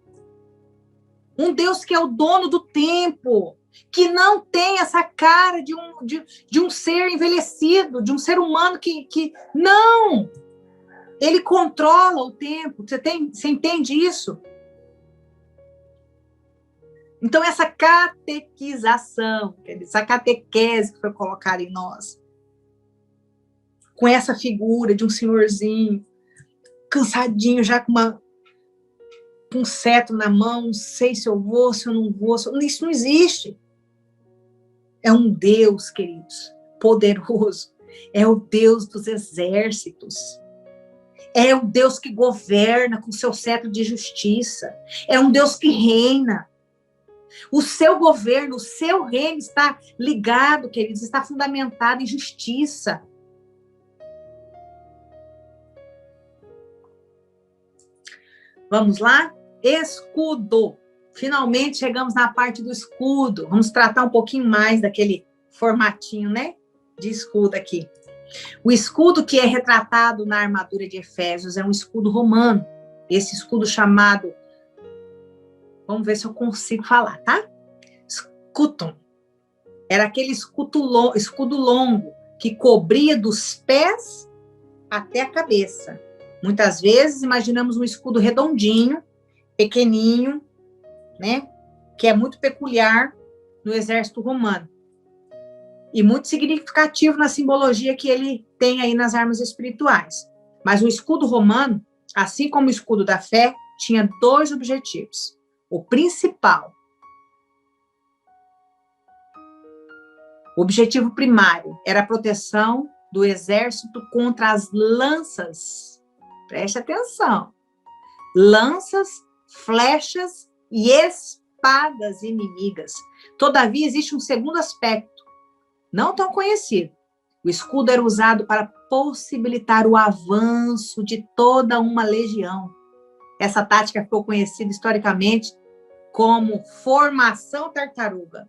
um Deus que é o dono do tempo, que não tem essa cara de um ser envelhecido, de um ser humano que não! Ele controla o tempo. Você entende isso? Então, essa catequização, essa catequese que foi colocada em nós, com essa figura de um senhorzinho, cansadinho, já com um cetro na mão, não sei se eu vou, se eu não vou, isso não existe. É um Deus, queridos, poderoso, é o Deus dos exércitos, é o Deus que governa com seu cetro de justiça, é um Deus que reina. O seu governo, o seu reino está ligado, queridos, está fundamentado em justiça. Vamos lá? Escudo. Finalmente chegamos na parte do escudo. Vamos tratar um pouquinho mais daquele formatinho, né? De escudo aqui. O escudo que é retratado na armadura de Efésios é um escudo romano. Esse escudo chamado... Vamos ver se eu consigo falar, tá? Scutum. Era aquele escudo longo que cobria dos pés até a cabeça. Muitas vezes imaginamos um escudo redondinho, pequenininho, né? Que é muito peculiar no exército romano. E muito significativo na simbologia que ele tem aí nas armas espirituais. Mas o escudo romano, assim como o escudo da fé, tinha dois objetivos. O principal O objetivo primário era a proteção do exército contra as lanças. Preste atenção. Lanças, flechas e espadas inimigas. Todavia, existe um segundo aspecto, não tão conhecido. O escudo era usado para possibilitar o avanço de toda uma legião. Essa tática ficou conhecida historicamente como formação tartaruga.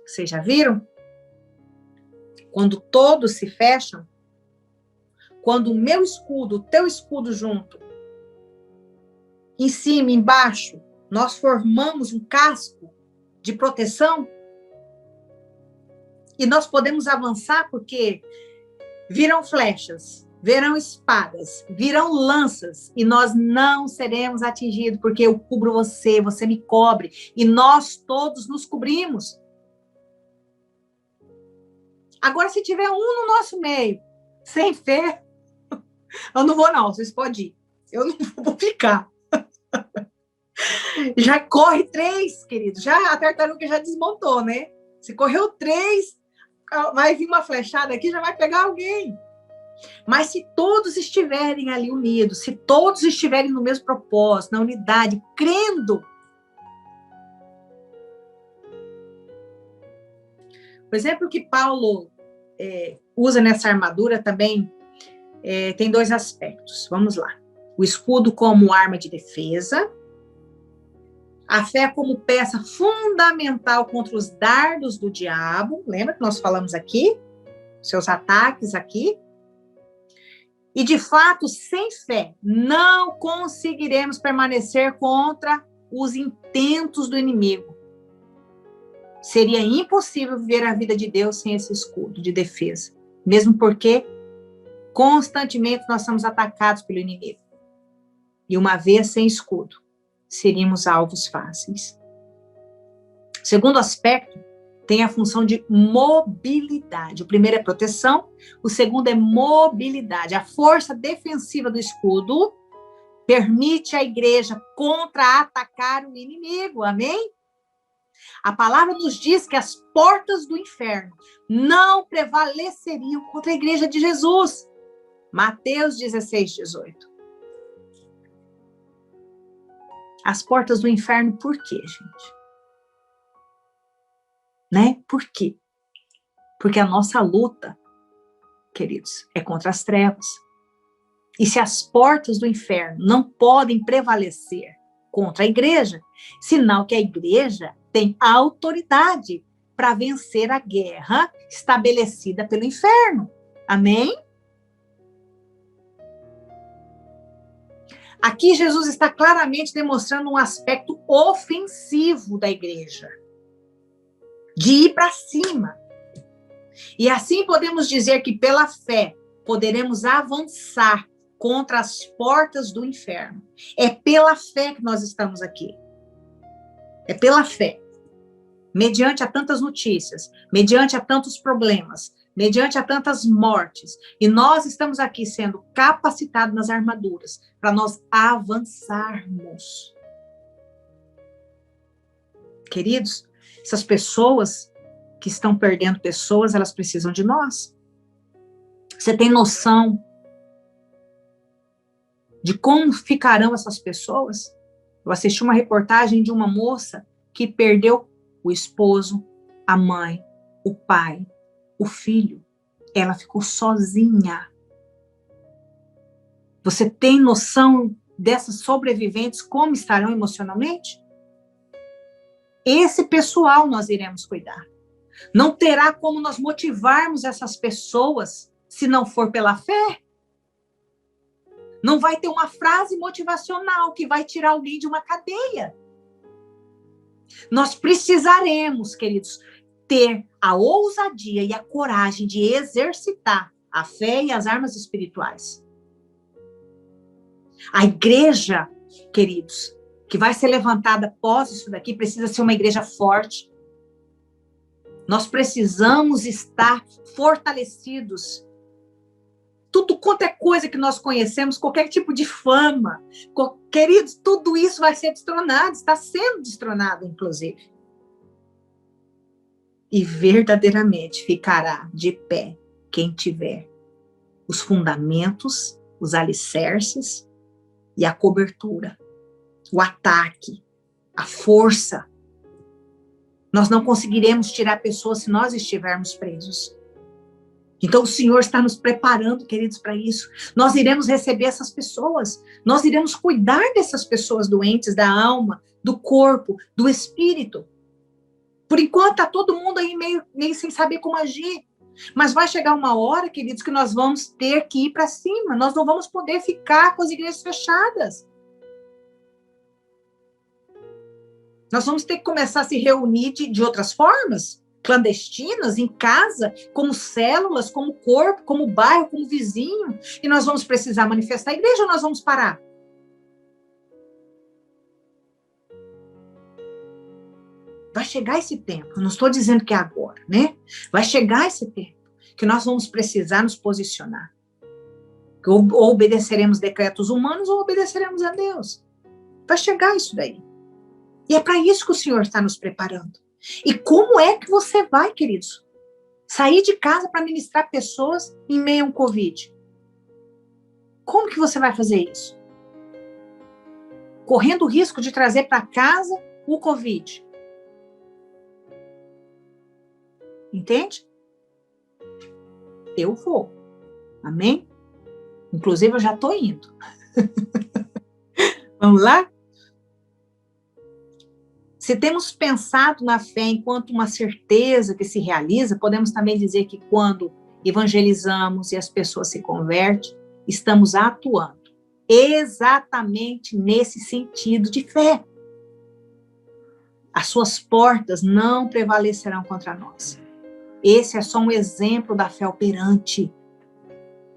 Vocês já viram? Quando todos se fecham, quando o meu escudo, o teu escudo junto, em cima, embaixo, nós formamos um casco de proteção e nós podemos avançar porque virão flechas, virão espadas, virão lanças e nós não seremos atingidos porque eu cubro você, você me cobre e nós todos nos cobrimos. Agora, se tiver um no nosso meio, sem fé, eu não vou não, vocês podem ir. Eu não vou ficar. Já corre 3, querido. Já a tartaruga já desmontou, né? Se correu 3, vai vir uma flechada aqui, já vai pegar alguém. Mas se todos estiverem ali unidos, se todos estiverem no mesmo propósito, na unidade, crendo. O exemplo que Paulo usa nessa armadura também tem 2 aspectos. Vamos lá. O escudo como arma de defesa. A fé como peça fundamental contra os dardos do diabo. Lembra que nós falamos aqui? Seus ataques aqui. E, de fato, sem fé, não conseguiremos permanecer contra os intentos do inimigo. Seria impossível viver a vida de Deus sem esse escudo de defesa. Mesmo porque, constantemente, nós somos atacados pelo inimigo. E, uma vez sem escudo, seríamos alvos fáceis. O segundo aspecto tem a função de mobilidade. O primeiro é proteção, o segundo é mobilidade. A força defensiva do escudo permite à igreja contra-atacar o inimigo, amém? A palavra nos diz que as portas do inferno não prevaleceriam contra a igreja de Jesus. Mateus 16, 18. As portas do inferno, por quê, gente? Né? Por quê? Porque a nossa luta, queridos, é contra as trevas. E se as portas do inferno não podem prevalecer contra a igreja, sinal que a igreja tem autoridade para vencer a guerra estabelecida pelo inferno. Amém? Aqui Jesus está claramente demonstrando um aspecto ofensivo da igreja. De ir para cima. E assim podemos dizer que pela fé poderemos avançar contra as portas do inferno. É pela fé que nós estamos aqui. É pela fé. Mediante a tantas notícias, mediante a tantos problemas, mediante a tantas mortes. E nós estamos aqui sendo capacitados nas armaduras para nós avançarmos. Queridos, essas pessoas que estão perdendo pessoas, elas precisam de nós. Você tem noção de como ficarão essas pessoas? Eu assisti uma reportagem de uma moça que perdeu o esposo, a mãe, o pai, o filho. Ela ficou sozinha. Você tem noção dessas sobreviventes como estarão emocionalmente? Esse pessoal nós iremos cuidar. Não terá como nós motivarmos essas pessoas se não for pela fé. Não vai ter uma frase motivacional que vai tirar alguém de uma cadeia. Nós precisaremos, queridos, ter a ousadia e a coragem de exercitar a fé e as armas espirituais. A igreja, queridos, que vai ser levantada após isso daqui, precisa ser uma igreja forte. Nós precisamos estar fortalecidos. Tudo quanto é coisa que nós conhecemos, qualquer tipo de fama, queridos, tudo isso vai ser destronado, está sendo destronado, inclusive. e verdadeiramente ficará de pé quem tiver os fundamentos, os alicerces e a cobertura, o ataque, a força. Nós não conseguiremos tirar pessoas se nós estivermos presos. Então o Senhor está nos preparando, queridos, para isso. Nós iremos receber essas pessoas, nós iremos cuidar dessas pessoas doentes da alma, do corpo, do espírito. Por enquanto está todo mundo aí meio sem saber como agir. Mas vai chegar uma hora, queridos, que nós vamos ter que ir para cima. Nós não vamos poder ficar com as igrejas fechadas. Nós vamos ter que começar a se reunir de outras formas, clandestinas, em casa, como células, como corpo, como bairro, como vizinho. E nós vamos precisar manifestar a igreja ou nós vamos parar? Vai chegar esse tempo, não estou dizendo que é agora, né? Vai chegar esse tempo que nós vamos precisar nos posicionar. Ou obedeceremos decretos humanos ou obedeceremos a Deus. Vai chegar isso daí. E é para isso que o Senhor está nos preparando. E como é que você vai, queridos? Sair de casa para ministrar pessoas em meio a um Covid? Como que você vai fazer isso? Correndo o risco de trazer para casa o Covid. Entende? Eu vou. Amém? Inclusive, eu já estou indo. Vamos lá? Se temos pensado na fé enquanto uma certeza que se realiza, podemos também dizer que quando evangelizamos e as pessoas se convertem, estamos atuando exatamente nesse sentido de fé. As suas portas não prevalecerão contra nós. Esse é só um exemplo da fé operante.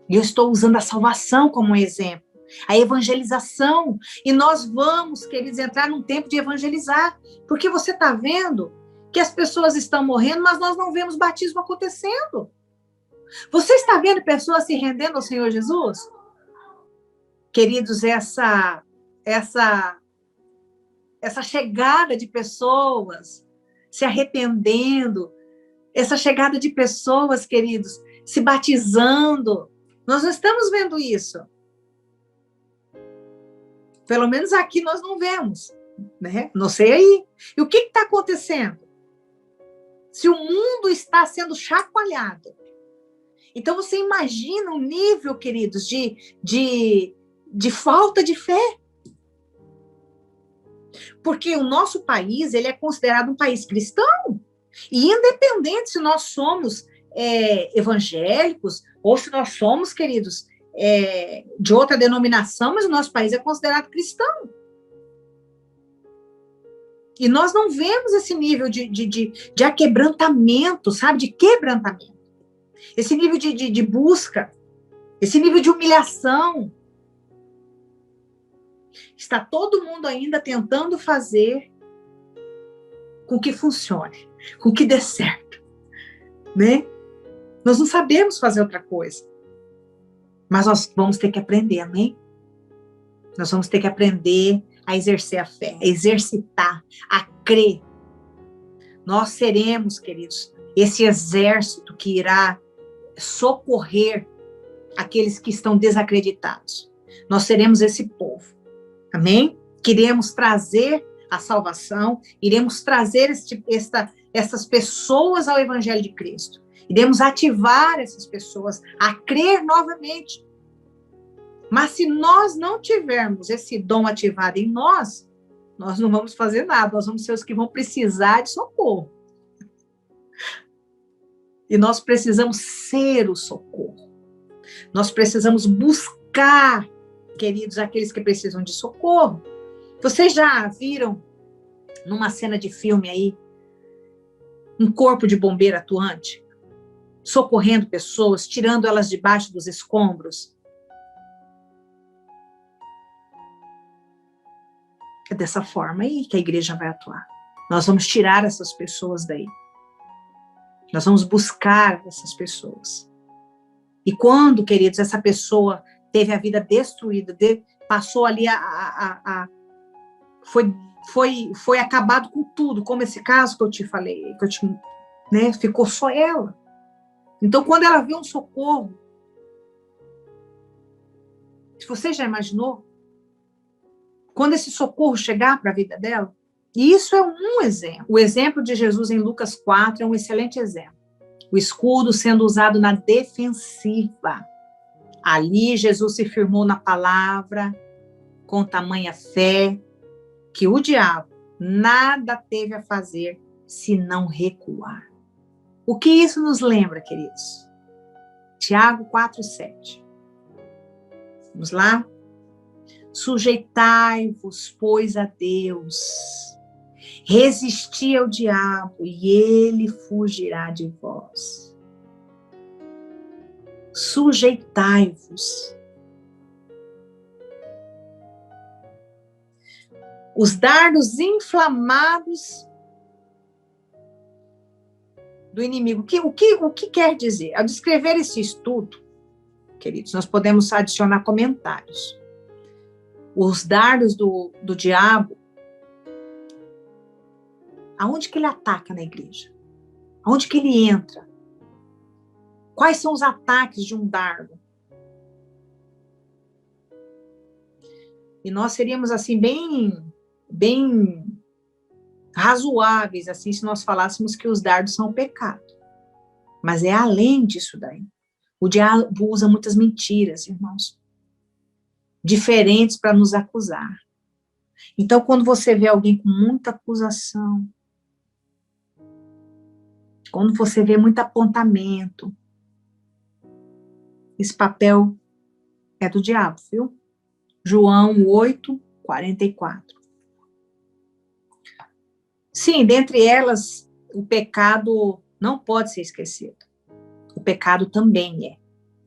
E eu estou usando a salvação como um exemplo. A evangelização. E nós vamos, queridos, entrar num tempo de evangelizar. Porque você está vendo que as pessoas estão morrendo, mas nós não vemos batismo acontecendo. Você está vendo pessoas se rendendo ao Senhor Jesus? Queridos, essa chegada de pessoas se arrependendo, essa chegada de pessoas, queridos, se batizando, nós não estamos vendo isso. Pelo menos aqui nós não vemos, né? Não sei aí. E o que está acontecendo? Se o mundo está sendo chacoalhado. Então você imagina o nível, queridos, de falta de fé. Porque o nosso país, ele é considerado um país cristão. E independente se nós somos evangélicos ou se nós somos, queridos, de outra denominação, mas o nosso país é considerado cristão. E nós não vemos esse nível de aquebrantamento, sabe? De quebrantamento. Esse nível de busca, esse nível de humilhação. Está todo mundo ainda tentando fazer com que funcione, com que dê certo, né? Nós não sabemos fazer outra coisa. Mas nós vamos ter que aprender, amém? Nós vamos ter que aprender a exercer a fé, a exercitar, a crer. Nós seremos, queridos, esse exército que irá socorrer aqueles que estão desacreditados. Nós seremos esse povo, amém? Queremos trazer a salvação, iremos trazer essas pessoas ao Evangelho de Cristo. Iremos ativar essas pessoas a crer novamente. Mas se nós não tivermos esse dom ativado em nós, nós não vamos fazer nada. Nós vamos ser os que vão precisar de socorro. E nós precisamos ser o socorro. Nós precisamos buscar, queridos, aqueles que precisam de socorro. Vocês já viram, numa cena de filme aí, um corpo de bombeiro atuante? Socorrendo pessoas, tirando elas debaixo dos escombros. É dessa forma aí que a igreja vai atuar. Nós vamos tirar essas pessoas daí. Nós vamos buscar essas pessoas. E quando, queridos, essa pessoa teve a vida destruída, passou ali foi acabado com tudo, como esse caso que eu te falei, que eu te né? Ficou só ela. Então, quando ela vê um socorro, você já imaginou? Quando esse socorro chegar para a vida dela? E isso é um exemplo. O exemplo de Jesus em Lucas 4 é um excelente exemplo. O escudo sendo usado na defensiva. Ali, Jesus se firmou na palavra, com tamanha fé, que o diabo nada teve a fazer senão recuar. O que isso nos lembra, queridos? Tiago 4:7. Vamos lá? Sujeitai-vos, pois, a Deus. Resisti ao diabo e ele fugirá de vós. Sujeitai-vos. Os dardos inflamados do inimigo. O que quer dizer? Ao descrever esse estudo, queridos, nós podemos adicionar comentários. Os dardos do diabo, aonde que ele ataca na igreja? Aonde que ele entra? Quais são os ataques de um dardo? E nós seríamos assim bem razoáveis assim se nós falássemos que os dardos são o pecado. Mas é além disso daí. O diabo usa muitas mentiras, irmãos, diferentes para nos acusar. Então, quando você vê alguém com muita acusação, quando você vê muito apontamento, esse papel é do diabo, viu? João 8:44. Sim, dentre elas, o pecado não pode ser esquecido. O pecado também é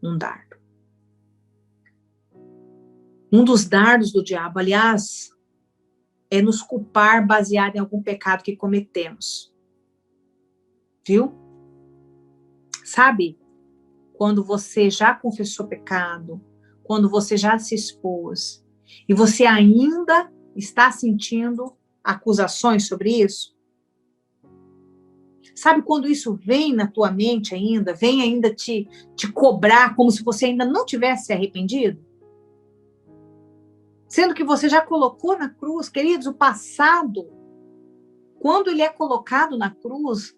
um dardo. Um dos dardos do diabo, aliás, é nos culpar baseado em algum pecado que cometemos. Viu? Sabe? Quando você já confessou pecado, quando você já se expôs, e você ainda está sentindo acusações sobre isso? Sabe quando isso vem na tua mente ainda, vem ainda te cobrar como se você ainda não tivesse se arrependido? Sendo que você já colocou na cruz, queridos, o passado, quando ele é colocado na cruz,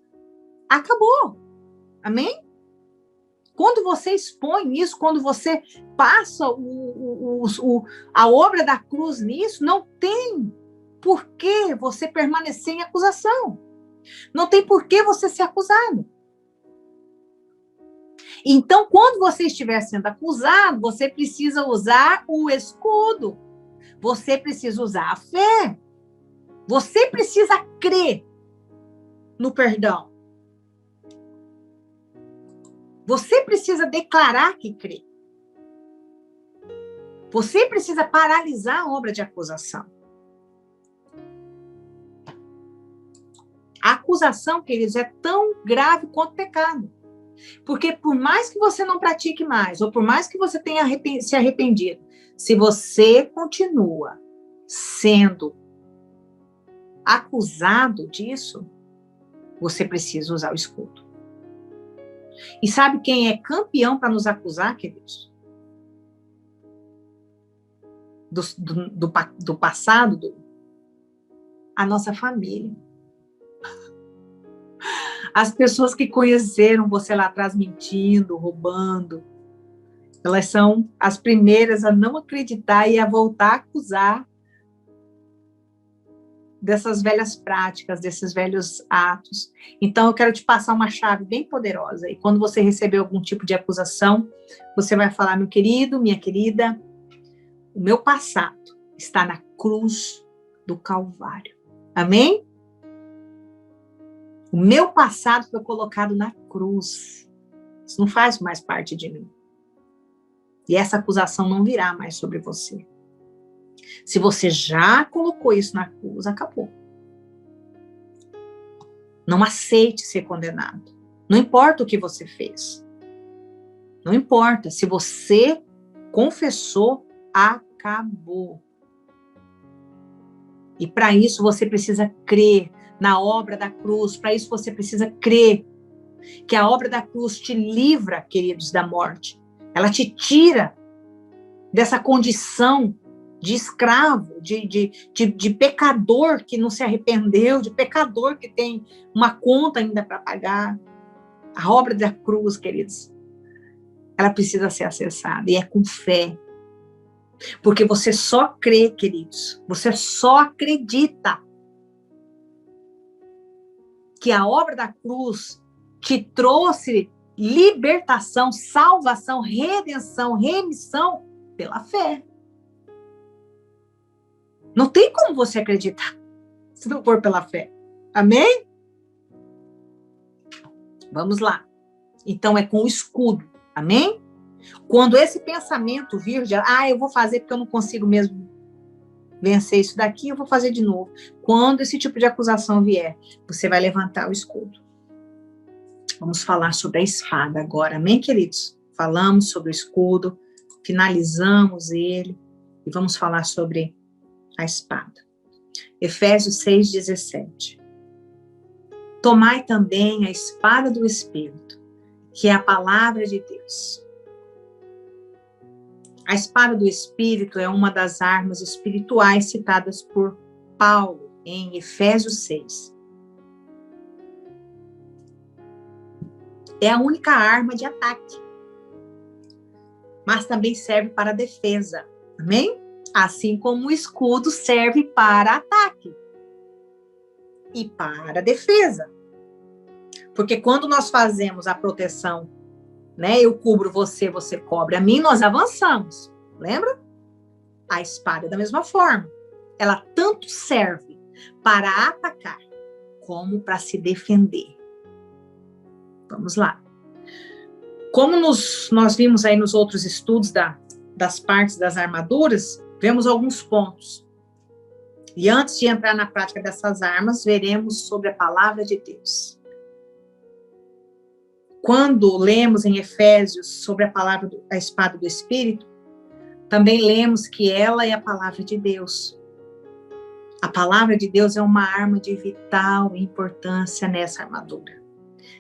acabou. Amém? Quando você expõe isso, quando você passa a obra da cruz nisso, não tem por que você permanecer em acusação. Não tem por que você ser acusado. Então, quando você estiver sendo acusado, você precisa usar o escudo. Você precisa usar a fé. Você precisa crer no perdão. Você precisa declarar que crê. Você precisa paralisar a obra de acusação. A acusação, queridos, é tão grave quanto o pecado. Porque por mais que você não pratique mais, ou por mais que você tenha se arrependido, se você continua sendo acusado disso, você precisa usar o escudo. E sabe quem é campeão para nos acusar, queridos? Do passado? A nossa família. As pessoas que conheceram você lá atrás mentindo, roubando, elas são as primeiras a não acreditar e a voltar a acusar dessas velhas práticas, desses velhos atos. Então, eu quero te passar uma chave bem poderosa. E quando você receber algum tipo de acusação, você vai falar, meu querido, minha querida, o meu passado está na cruz do Calvário. Amém? O meu passado foi colocado na cruz. Isso não faz mais parte de mim. E essa acusação não virá mais sobre você. Se você já colocou isso na cruz, acabou. Não aceite ser condenado. Não importa o que você fez. Não importa. Se você confessou, acabou. E para isso você precisa crer na obra da cruz. Para isso você precisa crer Que a obra da cruz te livra, queridos, da morte. Ela te tira dessa condição de escravo, de pecador que não se arrependeu, de pecador que tem uma conta ainda para pagar. A obra da cruz, queridos, ela precisa ser acessada, e é com fé. Porque você só crê, queridos, você só acredita que a obra da cruz te trouxe libertação, salvação, redenção, remissão pela fé. Não tem como você acreditar se não for pela fé. Amém? Vamos lá. Então é com o escudo. Amém? Quando esse pensamento vir de, eu vou fazer porque eu não consigo mesmo vencer isso daqui, eu vou fazer de novo. Quando esse tipo de acusação vier, você vai levantar o escudo. Vamos falar sobre a espada agora, amém, queridos? Falamos sobre o escudo, finalizamos ele e vamos falar sobre a espada. Efésios 6:17. Tomai também a espada do Espírito, que é a palavra de Deus. A espada do Espírito é uma das armas espirituais citadas por Paulo em Efésios 6. É a única arma de ataque, mas também serve para defesa, amém? Assim como o escudo serve para ataque e para defesa. Porque quando nós fazemos a proteção, né? Eu cubro você, você cobre a mim, nós avançamos. Lembra? A espada é da mesma forma. Ela tanto serve para atacar como para se defender. Vamos lá. Como nós vimos aí nos outros estudos das partes das armaduras, vemos alguns pontos. E antes de entrar na prática dessas armas, veremos sobre a palavra de Deus. Quando lemos em Efésios sobre a espada do Espírito, também lemos que ela é a palavra de Deus. A palavra de Deus é uma arma de vital importância nessa armadura.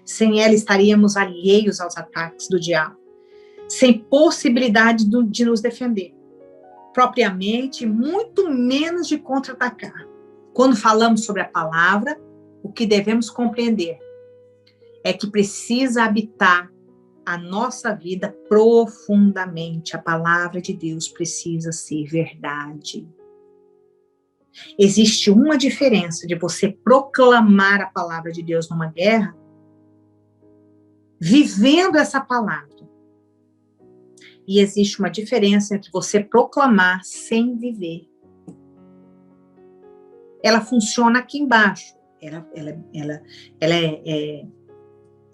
Sem ela estaríamos alheios aos ataques do diabo, sem possibilidade de nos defender, propriamente, muito menos de contra-atacar. Quando falamos sobre a palavra, o que devemos compreender é que precisa habitar a nossa vida profundamente. A palavra de Deus precisa ser verdade. Existe uma diferença de você proclamar a palavra de Deus numa guerra, vivendo essa palavra. E existe uma diferença entre você proclamar sem viver. Ela funciona aqui embaixo. Ela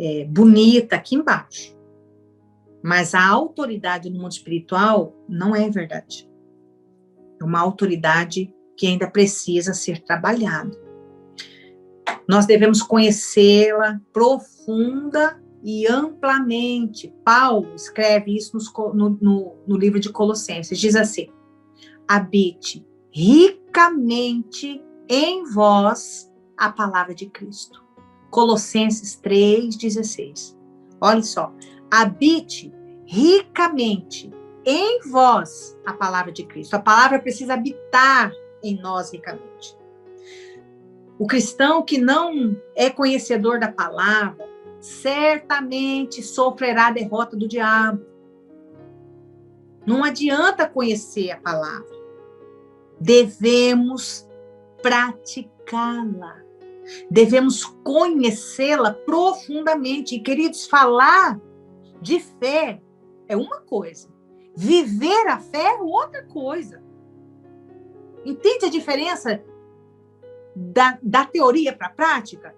é bonita aqui embaixo. Mas a autoridade no mundo espiritual não é verdade. É uma autoridade que ainda precisa ser trabalhada. Nós devemos conhecê-la profunda e amplamente. Paulo escreve isso no livro de Colossenses. Diz assim: habite ricamente em vós a palavra de Cristo. Colossenses 3:16. Olha só. Habite ricamente em vós a palavra de Cristo. A palavra precisa habitar em nós ricamente. O cristão que não é conhecedor da palavra, certamente sofrerá a derrota do diabo. Não adianta conhecer a palavra. Devemos praticá-la. Devemos conhecê-la profundamente. E, queridos, falar de fé é uma coisa. Viver a fé é outra coisa. Entende a diferença da teoria para a prática?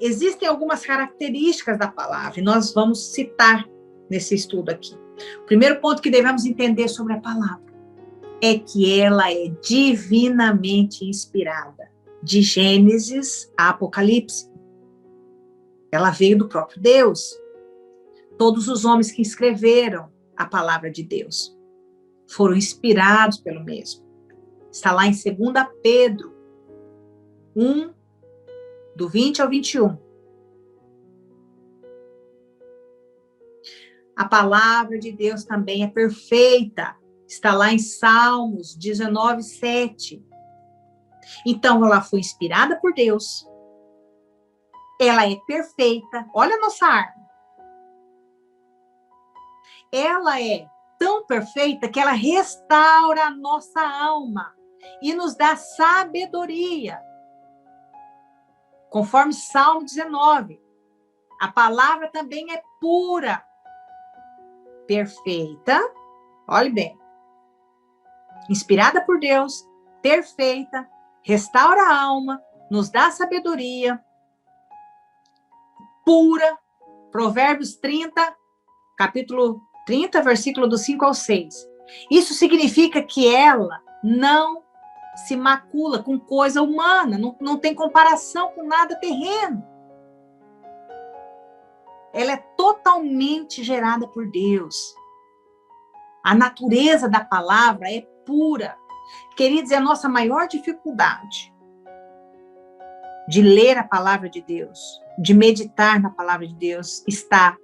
Existem algumas características da palavra e nós vamos citar nesse estudo aqui. O primeiro ponto que devemos entender sobre a palavra é que ela é divinamente inspirada, de Gênesis a Apocalipse. Ela veio do próprio Deus. Todos os homens que escreveram a palavra de Deus foram inspirados pelo mesmo. Está lá em 2 Pedro 1, do 20 ao 21. A palavra de Deus também é perfeita. Está lá em Salmos 19, 7. Então, ela foi inspirada por Deus. Ela é perfeita. Olha a nossa arma. Ela é tão perfeita que ela restaura a nossa alma e nos dá sabedoria. Conforme Salmo 19. A palavra também é pura, perfeita. Olhe bem. Inspirada por Deus, perfeita, restaura a alma, nos dá sabedoria, pura. Provérbios 30, capítulo 30, versículo do 5 ao 6. Isso significa que ela não se macula com coisa humana, não tem comparação com nada terreno. Ela é totalmente gerada por Deus. A natureza da palavra é pura. Queridos, é a nossa maior dificuldade de ler a palavra de Deus, de meditar na palavra de Deus, está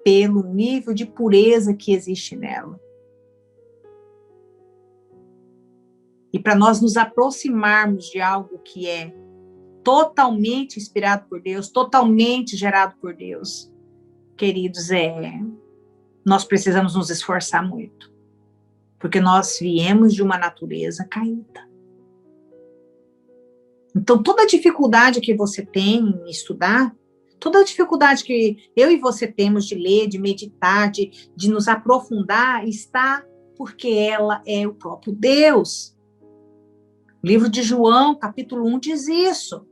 pelo nível de pureza que existe nela. E para nós nos aproximarmos de algo que é totalmente inspirado por Deus, totalmente gerado por Deus, queridos, nós precisamos nos esforçar muito. Porque nós viemos de uma natureza caída. Então, toda a dificuldade que você tem em estudar, toda a dificuldade que eu e você temos de ler, de meditar, de nos aprofundar, está porque ela é o próprio Deus. O livro de João, capítulo 1, diz isso.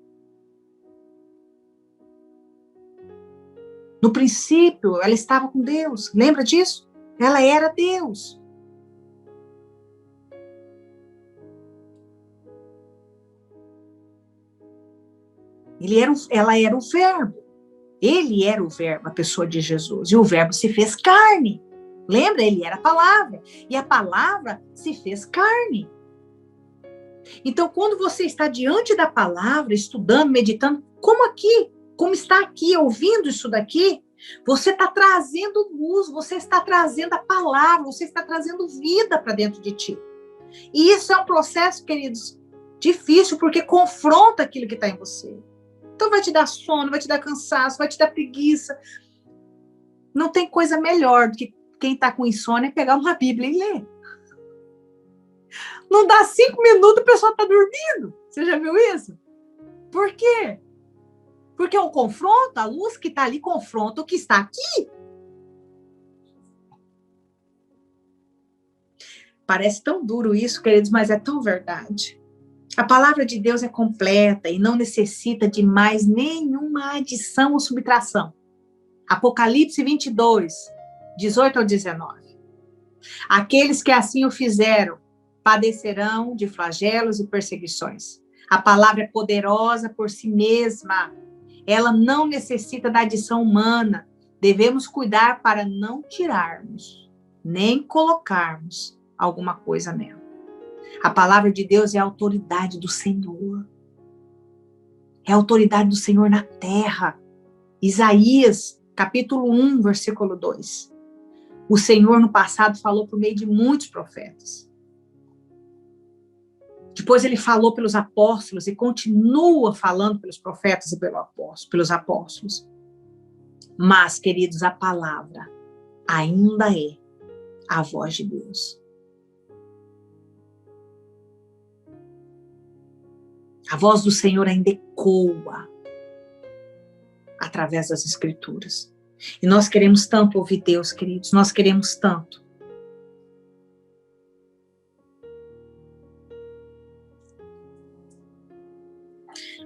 No princípio, ela estava com Deus. Lembra disso? Ela era Deus. Ela era o verbo. Ele era o verbo, a pessoa de Jesus. E o verbo se fez carne. Lembra? Ele era a palavra. E a palavra se fez carne. Então, quando você está diante da palavra, estudando, meditando, como está aqui, ouvindo isso daqui, você está trazendo luz, você está trazendo a palavra, você está trazendo vida para dentro de ti. E isso é um processo, queridos, difícil, porque confronta aquilo que está em você. Então vai te dar sono, vai te dar cansaço, vai te dar preguiça. Não tem coisa melhor do que quem está com insônia pegar uma Bíblia e ler. Não dá 5 minutos, a pessoa está dormindo. Você já viu isso? Por quê? Porque o confronto, a luz que está ali confronta o que está aqui. Parece tão duro isso, queridos, mas é tão verdade. A palavra de Deus é completa e não necessita de mais nenhuma adição ou subtração. Apocalipse 22, 18 ao 19. Aqueles que assim o fizeram padecerão de flagelos e perseguições. A palavra é poderosa por si mesma. Ela não necessita da adição humana. Devemos cuidar para não tirarmos, nem colocarmos alguma coisa nela. A palavra de Deus é a autoridade do Senhor. É a autoridade do Senhor na terra. Isaías, capítulo 1, versículo 2. O Senhor no passado falou por meio de muitos profetas. Depois ele falou pelos apóstolos e continua falando pelos profetas e pelos apóstolos. Mas, queridos, a palavra ainda é a voz de Deus. A voz do Senhor ainda ecoa através das Escrituras. E nós queremos tanto ouvir Deus, queridos. Nós queremos tanto.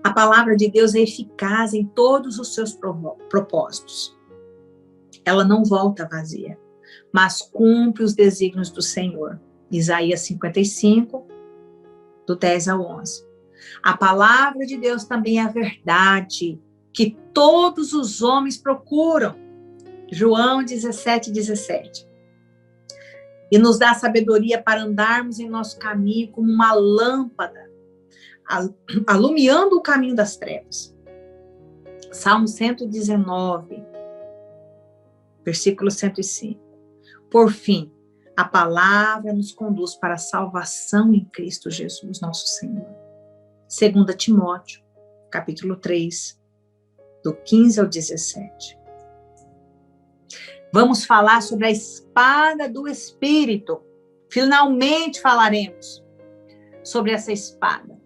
A palavra de Deus é eficaz em todos os seus propósitos. Ela não volta vazia, mas cumpre os desígnios do Senhor. Isaías 55, do 10 ao 11. A palavra de Deus também é a verdade que todos os homens procuram. João 17, 17. E nos dá sabedoria para andarmos em nosso caminho como uma lâmpada, alumiando o caminho das trevas. Salmo 119, versículo 105. Por fim, a palavra nos conduz para a salvação em Cristo Jesus, nosso Senhor. 2 Timóteo, capítulo 3, do 15 ao 17. Vamos falar sobre a espada do Espírito. Finalmente falaremos sobre essa espada.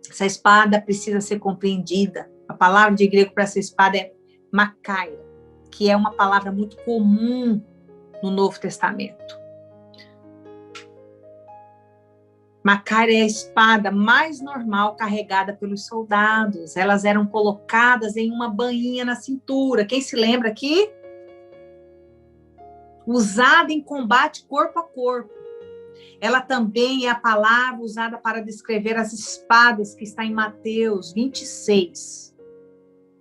Essa espada precisa ser compreendida. A palavra de grego para essa espada é makaira, que é uma palavra muito comum no Novo Testamento. Makaira é a espada mais normal carregada pelos soldados. Elas eram colocadas em uma bainha na cintura. Quem se lembra aqui? Usada em combate corpo a corpo. Ela também é a palavra usada para descrever as espadas que está em Mateus 26,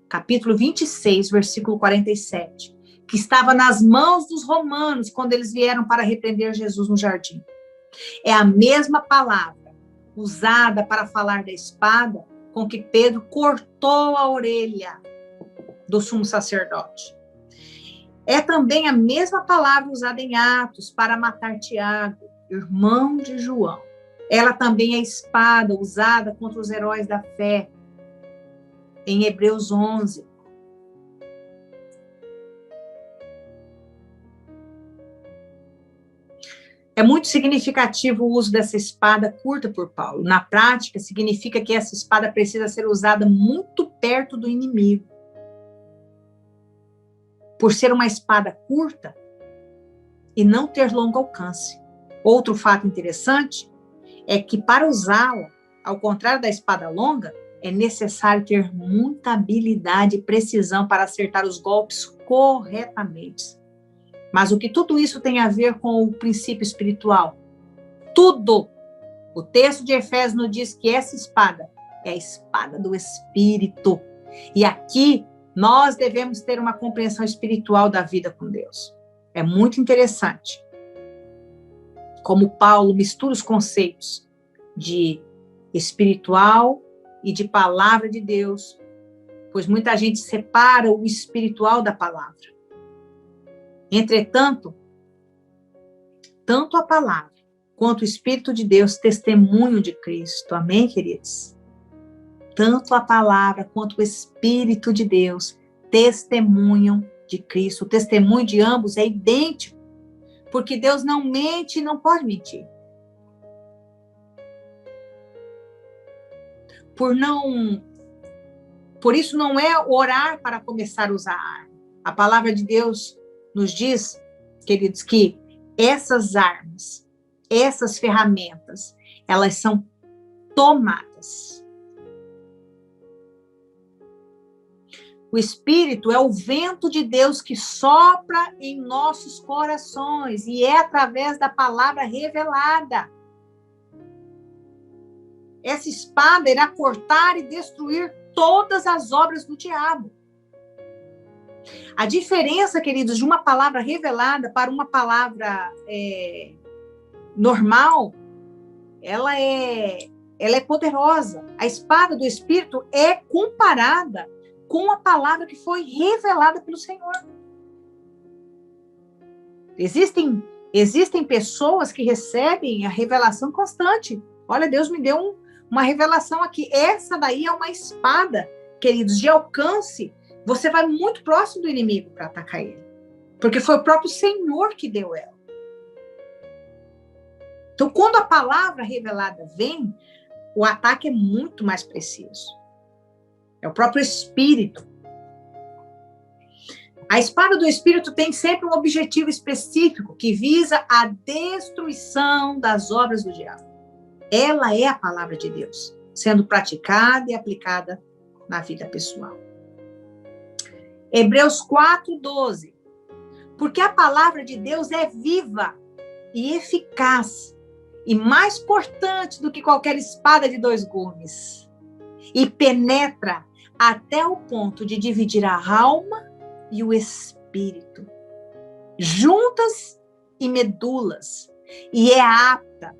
capítulo 26, versículo 47, que estava nas mãos dos romanos quando eles vieram para repreender Jesus no jardim. É a mesma palavra usada para falar da espada com que Pedro cortou a orelha do sumo sacerdote. É também a mesma palavra usada em Atos para matar Tiago, irmão de João. Ela também é a espada usada contra os heróis da fé, em Hebreus 11. É muito significativo o uso dessa espada curta por Paulo. Na prática, significa que essa espada precisa ser usada muito perto do inimigo. Por ser uma espada curta e não ter longo alcance. Outro fato interessante é que para usá-la, ao contrário da espada longa, é necessário ter muita habilidade e precisão para acertar os golpes corretamente. Mas o que tudo isso tem a ver com o princípio espiritual? Tudo! O texto de Efésios nos diz que essa espada é a espada do Espírito. E aqui nós devemos ter uma compreensão espiritual da vida com Deus. É muito interessante como Paulo mistura os conceitos de espiritual e de palavra de Deus, pois muita gente separa o espiritual da palavra. Entretanto, tanto a palavra quanto o Espírito de Deus testemunham de Cristo. Amém, queridos? Tanto a palavra quanto o Espírito de Deus testemunham de Cristo. O testemunho de ambos é idêntico, porque Deus não mente e não pode mentir. Por isso não é orar para começar a usar a arma. A palavra de Deus nos diz, queridos, que essas armas, essas ferramentas, elas são tomadas. O Espírito é o vento de Deus que sopra em nossos corações e é através da palavra revelada. Essa espada irá cortar e destruir todas as obras do diabo. A diferença, queridos, de uma palavra revelada para uma palavra normal, ela é poderosa. A espada do Espírito é comparada com a palavra que foi revelada pelo Senhor. Existem pessoas que recebem a revelação constante. Olha, Deus me deu uma revelação aqui. Essa daí é uma espada, queridos, de alcance. Você vai muito próximo do inimigo para atacar ele. Porque foi o próprio Senhor que deu ela. Então, quando a palavra revelada vem, o ataque é muito mais preciso. É o próprio Espírito. A espada do Espírito tem sempre um objetivo específico que visa a destruição das obras do diabo. Ela é a palavra de Deus, sendo praticada e aplicada na vida pessoal. Hebreus 4:12. Porque a palavra de Deus é viva e eficaz e mais cortante do que qualquer espada de 2 gumes e penetra até o ponto de dividir a alma e o espírito, juntas e medulas, e é apta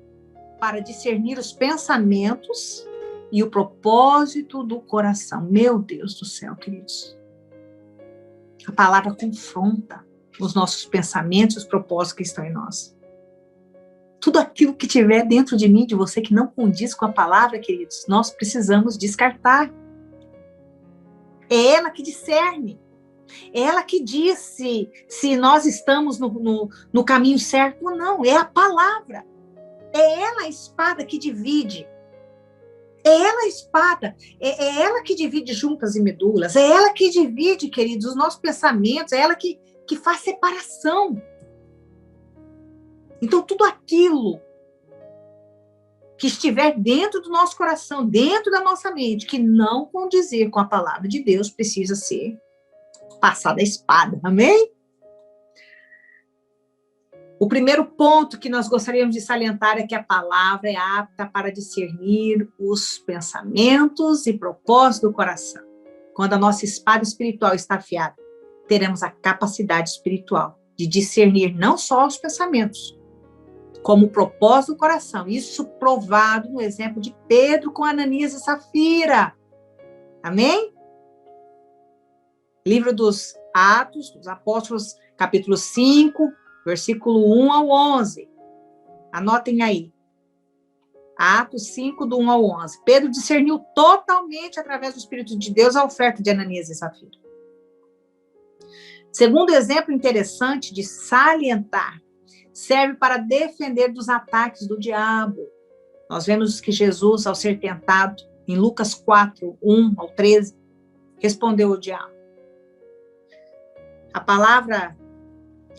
para discernir os pensamentos e o propósito do coração. Meu Deus do céu, queridos. A palavra confronta os nossos pensamentos e os propósitos que estão em nós. Tudo aquilo que tiver dentro de mim, de você, que não condiz com a palavra, queridos, nós precisamos descartar. É ela que discerne. É ela que diz se nós estamos no caminho certo ou não. É a palavra. É ela a espada que divide. É ela a espada. É ela que divide juntas e medulas. É ela que divide, queridos, os nossos pensamentos. É ela que faz separação. Então, tudo aquilo que estiver dentro do nosso coração, dentro da nossa mente, que não condizer com a palavra de Deus, precisa ser passada a espada. Amém? O primeiro ponto que nós gostaríamos de salientar é que a palavra é apta para discernir os pensamentos e propósitos do coração. Quando a nossa espada espiritual está afiada, teremos a capacidade espiritual de discernir não só os pensamentos, como o propósito do coração. Isso provado no exemplo de Pedro com Ananias e Safira. Amém? Livro dos Atos dos Apóstolos, capítulo 5, versículo 1 ao 11. Anotem aí. Atos 5, do 1 ao 11. Pedro discerniu totalmente, através do Espírito de Deus, a oferta de Ananias e Safira. Segundo exemplo interessante de salientar, serve para defender dos ataques do diabo. Nós vemos que Jesus, ao ser tentado, em Lucas 4, 1 ao 13, respondeu ao diabo. A palavra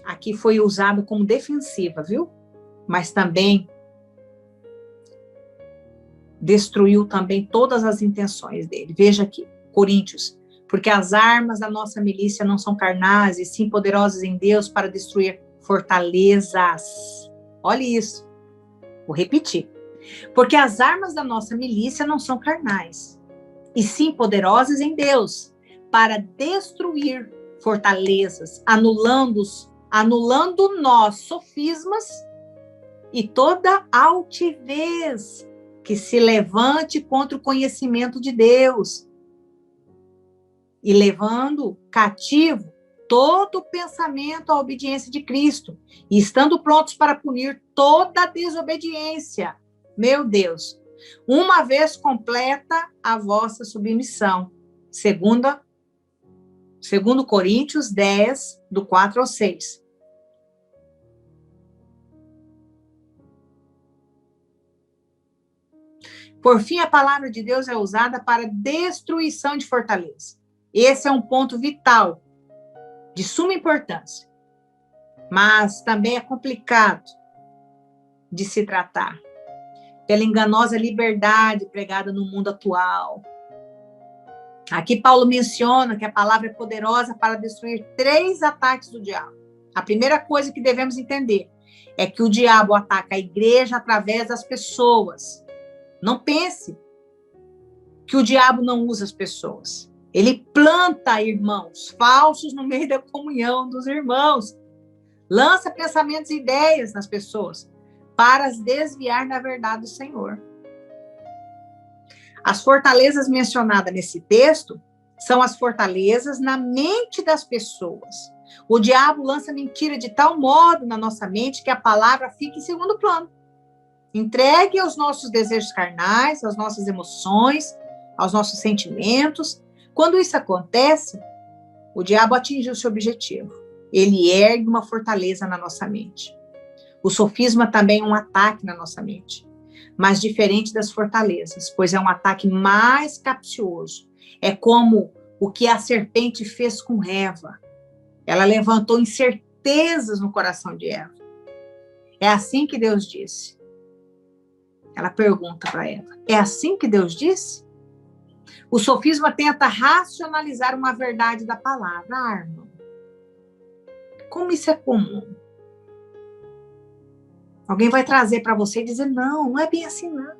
aqui foi usada como defensiva, viu? Mas também destruiu também todas as intenções dele. Veja aqui, Coríntios. Porque as armas da nossa milícia não são carnais, e sim poderosas em Deus para destruir fortalezas. Olha isso. Vou repetir. Porque as armas da nossa milícia não são carnais, e sim poderosas em Deus para destruir fortalezas, anulando nós sofismas e toda altivez que se levante contra o conhecimento de Deus, e levando cativo todo pensamento à obediência de Cristo, e estando prontos para punir toda desobediência. Meu Deus, uma vez completa a vossa submissão. Segundo Coríntios 10, do 4 ao 6. Por fim, a palavra de Deus é usada para destruição de fortaleza. Esse é um ponto vital, de suma importância, mas também é complicado de se tratar, pela enganosa liberdade pregada no mundo atual. Aqui Paulo menciona que a palavra é poderosa para destruir 3 ataques do diabo. A primeira coisa que devemos entender é que o diabo ataca a igreja através das pessoas. Não pense que o diabo não usa as pessoas. Ele planta irmãos falsos no meio da comunhão dos irmãos. Lança pensamentos e ideias nas pessoas para as desviar da verdade do Senhor. As fortalezas mencionadas nesse texto são as fortalezas na mente das pessoas. O diabo lança mentira de tal modo na nossa mente que a palavra fica em segundo plano. Entregue aos nossos desejos carnais, às nossas emoções, aos nossos sentimentos. Quando isso acontece, o diabo atinge o seu objetivo. Ele ergue uma fortaleza na nossa mente. O sofisma também é um ataque na nossa mente, mas diferente das fortalezas, pois é um ataque mais capcioso. É como o que a serpente fez com Eva. Ela levantou incertezas no coração de Eva. É assim que Deus disse. Ela pergunta para Eva, é assim que Deus disse? O sofisma tenta racionalizar uma verdade da palavra. Irmão, como isso é comum? Alguém vai trazer para você e dizer, não é bem assim, não.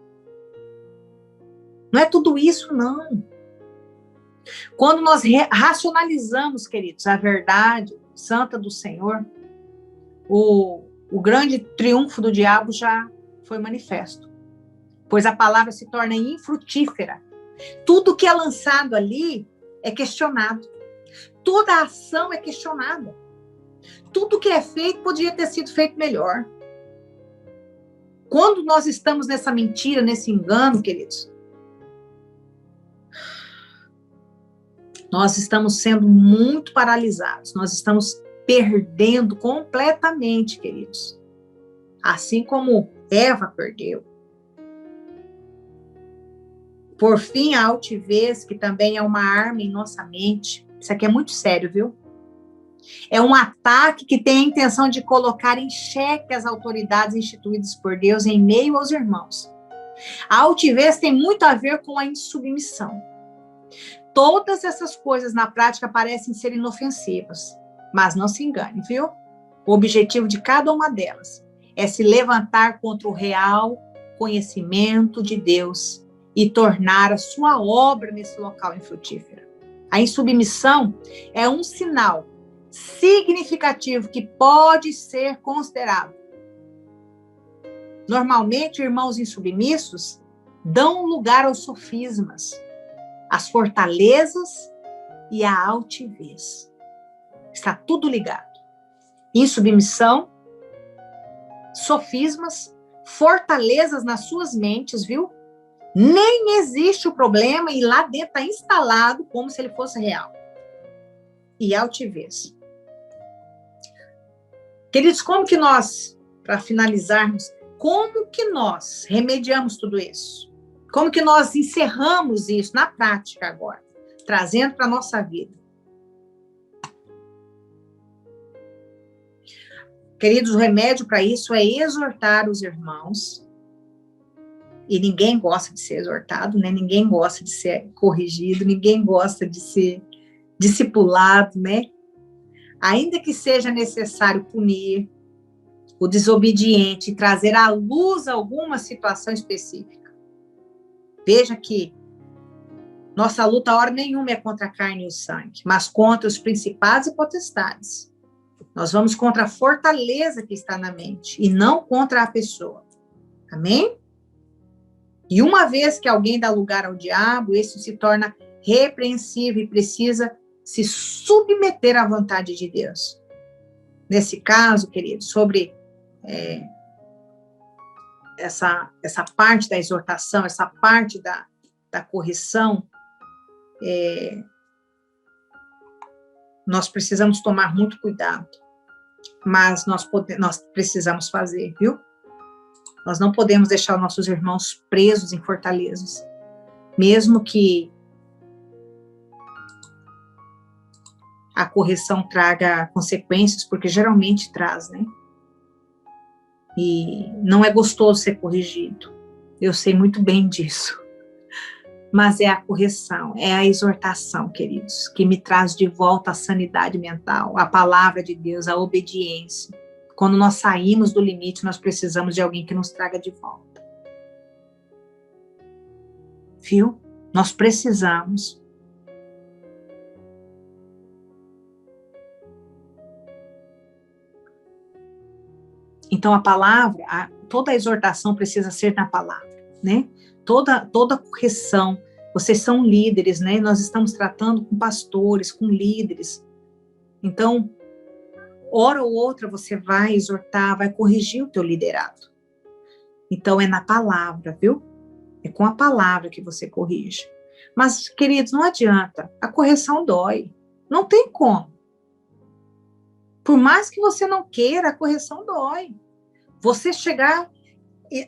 Não é tudo isso, não. Quando nós racionalizamos, queridos, a verdade santa do Senhor, o grande triunfo do diabo já foi manifesto. pois a palavra se torna infrutífera. Tudo que é lançado ali é questionado. Toda a ação é questionada. Tudo que é feito podia ter sido feito melhor. Quando nós estamos nessa mentira, nesse engano, queridos, nós estamos sendo muito paralisados. Nós estamos perdendo completamente, queridos. Assim como Eva perdeu. Por fim, a altivez, que também é uma arma em nossa mente. Isso aqui é muito sério, viu? É um ataque que tem a intenção de colocar em xeque as autoridades instituídas por Deus em meio aos irmãos. A altivez tem muito a ver com a insubmissão. Todas essas coisas na prática parecem ser inofensivas, mas não se engane, viu? O objetivo de cada uma delas é se levantar contra o real conhecimento de Deus e tornar a sua obra nesse local infrutífera. A insubmissão é um sinal significativo que pode ser considerado. Normalmente, irmãos insubmissos dão lugar aos sofismas, às fortalezas e à altivez. Está tudo ligado. Insubmissão, sofismas, fortalezas nas suas mentes, viu? Nem existe o problema e lá dentro está instalado como se ele fosse real. E altivez. Queridos, como que nós, para finalizarmos, como que nós remediamos tudo isso? Como que nós encerramos isso na prática agora, trazendo para a nossa vida? Queridos, o remédio para isso é exortar os irmãos. E ninguém gosta de ser exortado, né? Ninguém gosta de ser corrigido, ninguém gosta de ser discipulado, né? Ainda que seja necessário punir o desobediente e trazer à luz alguma situação específica. Veja que nossa luta, a hora nenhuma, é contra a carne e o sangue, mas contra os principados e potestades. Nós vamos contra a fortaleza que está na mente e não contra a pessoa. Amém? E uma vez que alguém dá lugar ao diabo, esse se torna repreensível e precisa se submeter à vontade de Deus. Nesse caso, queridos, sobre essa parte da exortação, essa parte da correção, nós precisamos tomar muito cuidado, mas nós precisamos fazer, viu? Nós não podemos deixar os nossos irmãos presos em fortalezas, mesmo que a correção traga consequências, porque geralmente traz, né? E não é gostoso ser corrigido. Eu sei muito bem disso. Mas é a correção, é a exortação, queridos, que me traz de volta a sanidade mental, a palavra de Deus, a obediência. Quando nós saímos do limite, nós precisamos de alguém que nos traga de volta. Viu? Nós precisamos. Então, a palavra, toda a exortação precisa ser na palavra, né? Toda correção. Vocês são líderes, né? Nós estamos tratando com pastores, com líderes. Então, hora ou outra você vai exortar, vai corrigir o teu liderado. Então, é na palavra, viu? É com a palavra que você corrige. Mas, queridos, não adianta. A correção dói. Não tem como. Por mais que você não queira, a correção dói. Você chegar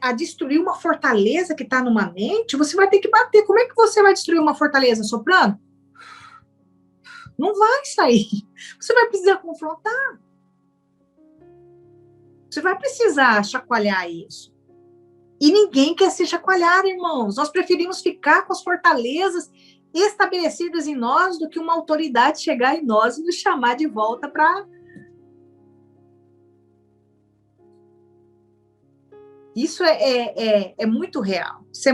a destruir uma fortaleza que está numa mente, você vai ter que bater. Como é que você vai destruir uma fortaleza soprando? Não vai sair. Você vai precisar confrontar. Você vai precisar chacoalhar isso. E ninguém quer se chacoalhar, irmãos. Nós preferimos ficar com as fortalezas estabelecidas em nós do que uma autoridade chegar em nós e nos chamar de volta para... Isso é muito real. Isso é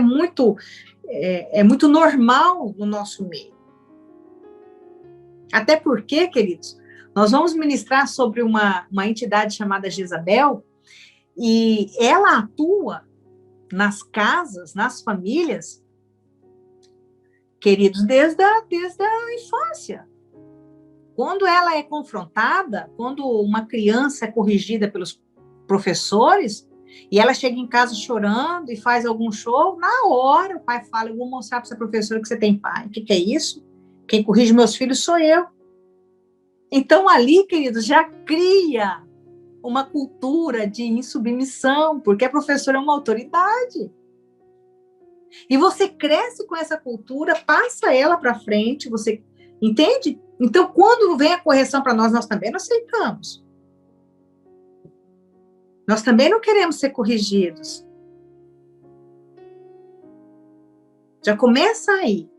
muito normal no nosso meio. Até porque, queridos, nós vamos ministrar sobre uma entidade chamada Jezabel, e ela atua nas casas, nas famílias, queridos, desde a infância. Quando ela é confrontada, quando uma criança é corrigida pelos professores, e ela chega em casa chorando e faz algum show, na hora o pai fala, eu vou mostrar para essa professora que você tem pai. O que é isso? Quem corrige meus filhos sou eu. Então ali, queridos, já cria uma cultura de insubmissão, porque a professora é uma autoridade. E você cresce com essa cultura, passa ela para frente, você entende? Então, quando vem a correção para nós também não aceitamos. Nós também não queremos ser corrigidos. Já começa aí.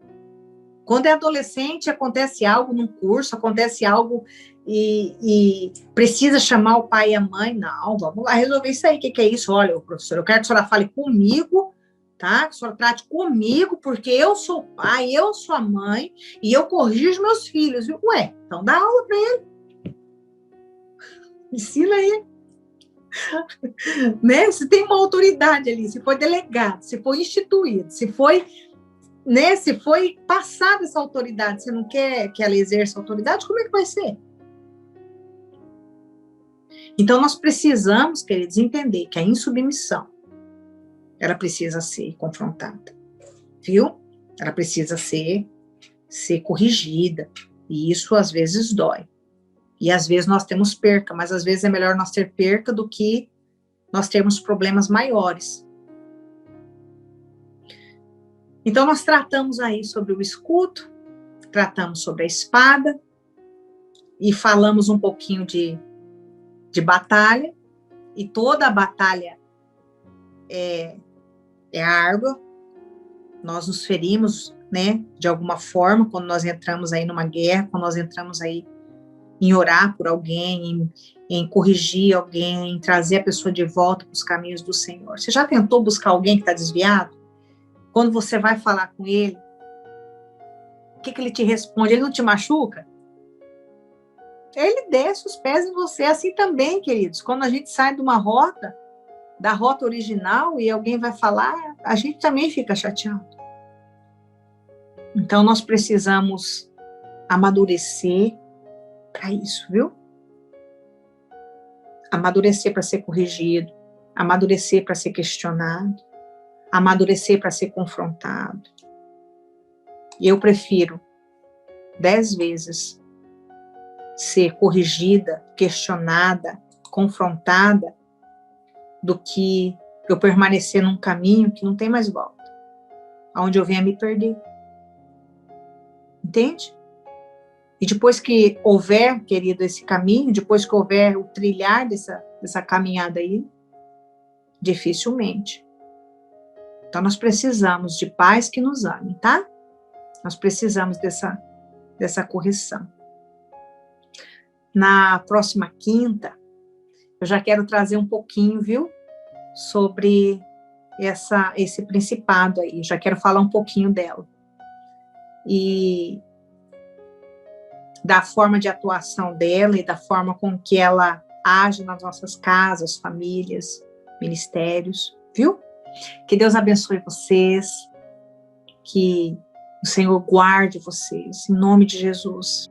Quando é adolescente, acontece algo num curso, acontece algo e precisa chamar o pai e a mãe. Não, vamos lá resolver isso aí. O que é isso? Olha, professor, eu quero que a senhora fale comigo, tá? Que a senhora trate comigo, porque eu sou o pai, eu sou a mãe, e eu corrijo meus filhos. Ué, então dá aula para ele. Ensina ele. Né? Se tem uma autoridade ali, se foi delegado, se foi instituído, se foi, né, se foi passada essa autoridade, você não quer que ela exerça autoridade, como é que vai ser? Então, nós precisamos, queridos, entender que a insubmissão, ela precisa ser confrontada, viu? Ela precisa ser corrigida, e isso às vezes dói. E às vezes nós temos perca, mas às vezes é melhor nós ter perca do que nós termos problemas maiores. Então, nós tratamos aí sobre o escudo, tratamos sobre a espada, e falamos um pouquinho de batalha, e toda a batalha é árdua, nós nos ferimos, né, de alguma forma, quando nós entramos aí numa guerra, quando nós entramos aí em orar por alguém, em corrigir alguém, em trazer a pessoa de volta para os caminhos do Senhor. Você já tentou buscar alguém que está desviado? Quando você vai falar com ele, o que ele te responde? Ele não te machuca? Ele desce os pés em você. Assim também, queridos, quando a gente sai de uma rota, da rota original, e alguém vai falar, a gente também fica chateado. Então, nós precisamos amadurecer para isso, viu? Amadurecer para ser corrigido, amadurecer para ser questionado, amadurecer para ser confrontado. E eu prefiro 10 vezes ser corrigida, questionada, confrontada, do que eu permanecer num caminho que não tem mais volta, onde eu venha me perder. Entende? E depois que houver, querido, esse caminho, depois que houver o trilhar dessa caminhada aí, dificilmente. Então, nós precisamos de pais que nos amem, tá? Nós precisamos dessa correção. Na próxima quinta, eu já quero trazer um pouquinho, viu? Sobre esse principado aí. Já quero falar um pouquinho dela. E da forma de atuação dela e da forma com que ela age nas nossas casas, famílias, ministérios, viu? Que Deus abençoe vocês, que o Senhor guarde vocês, em nome de Jesus.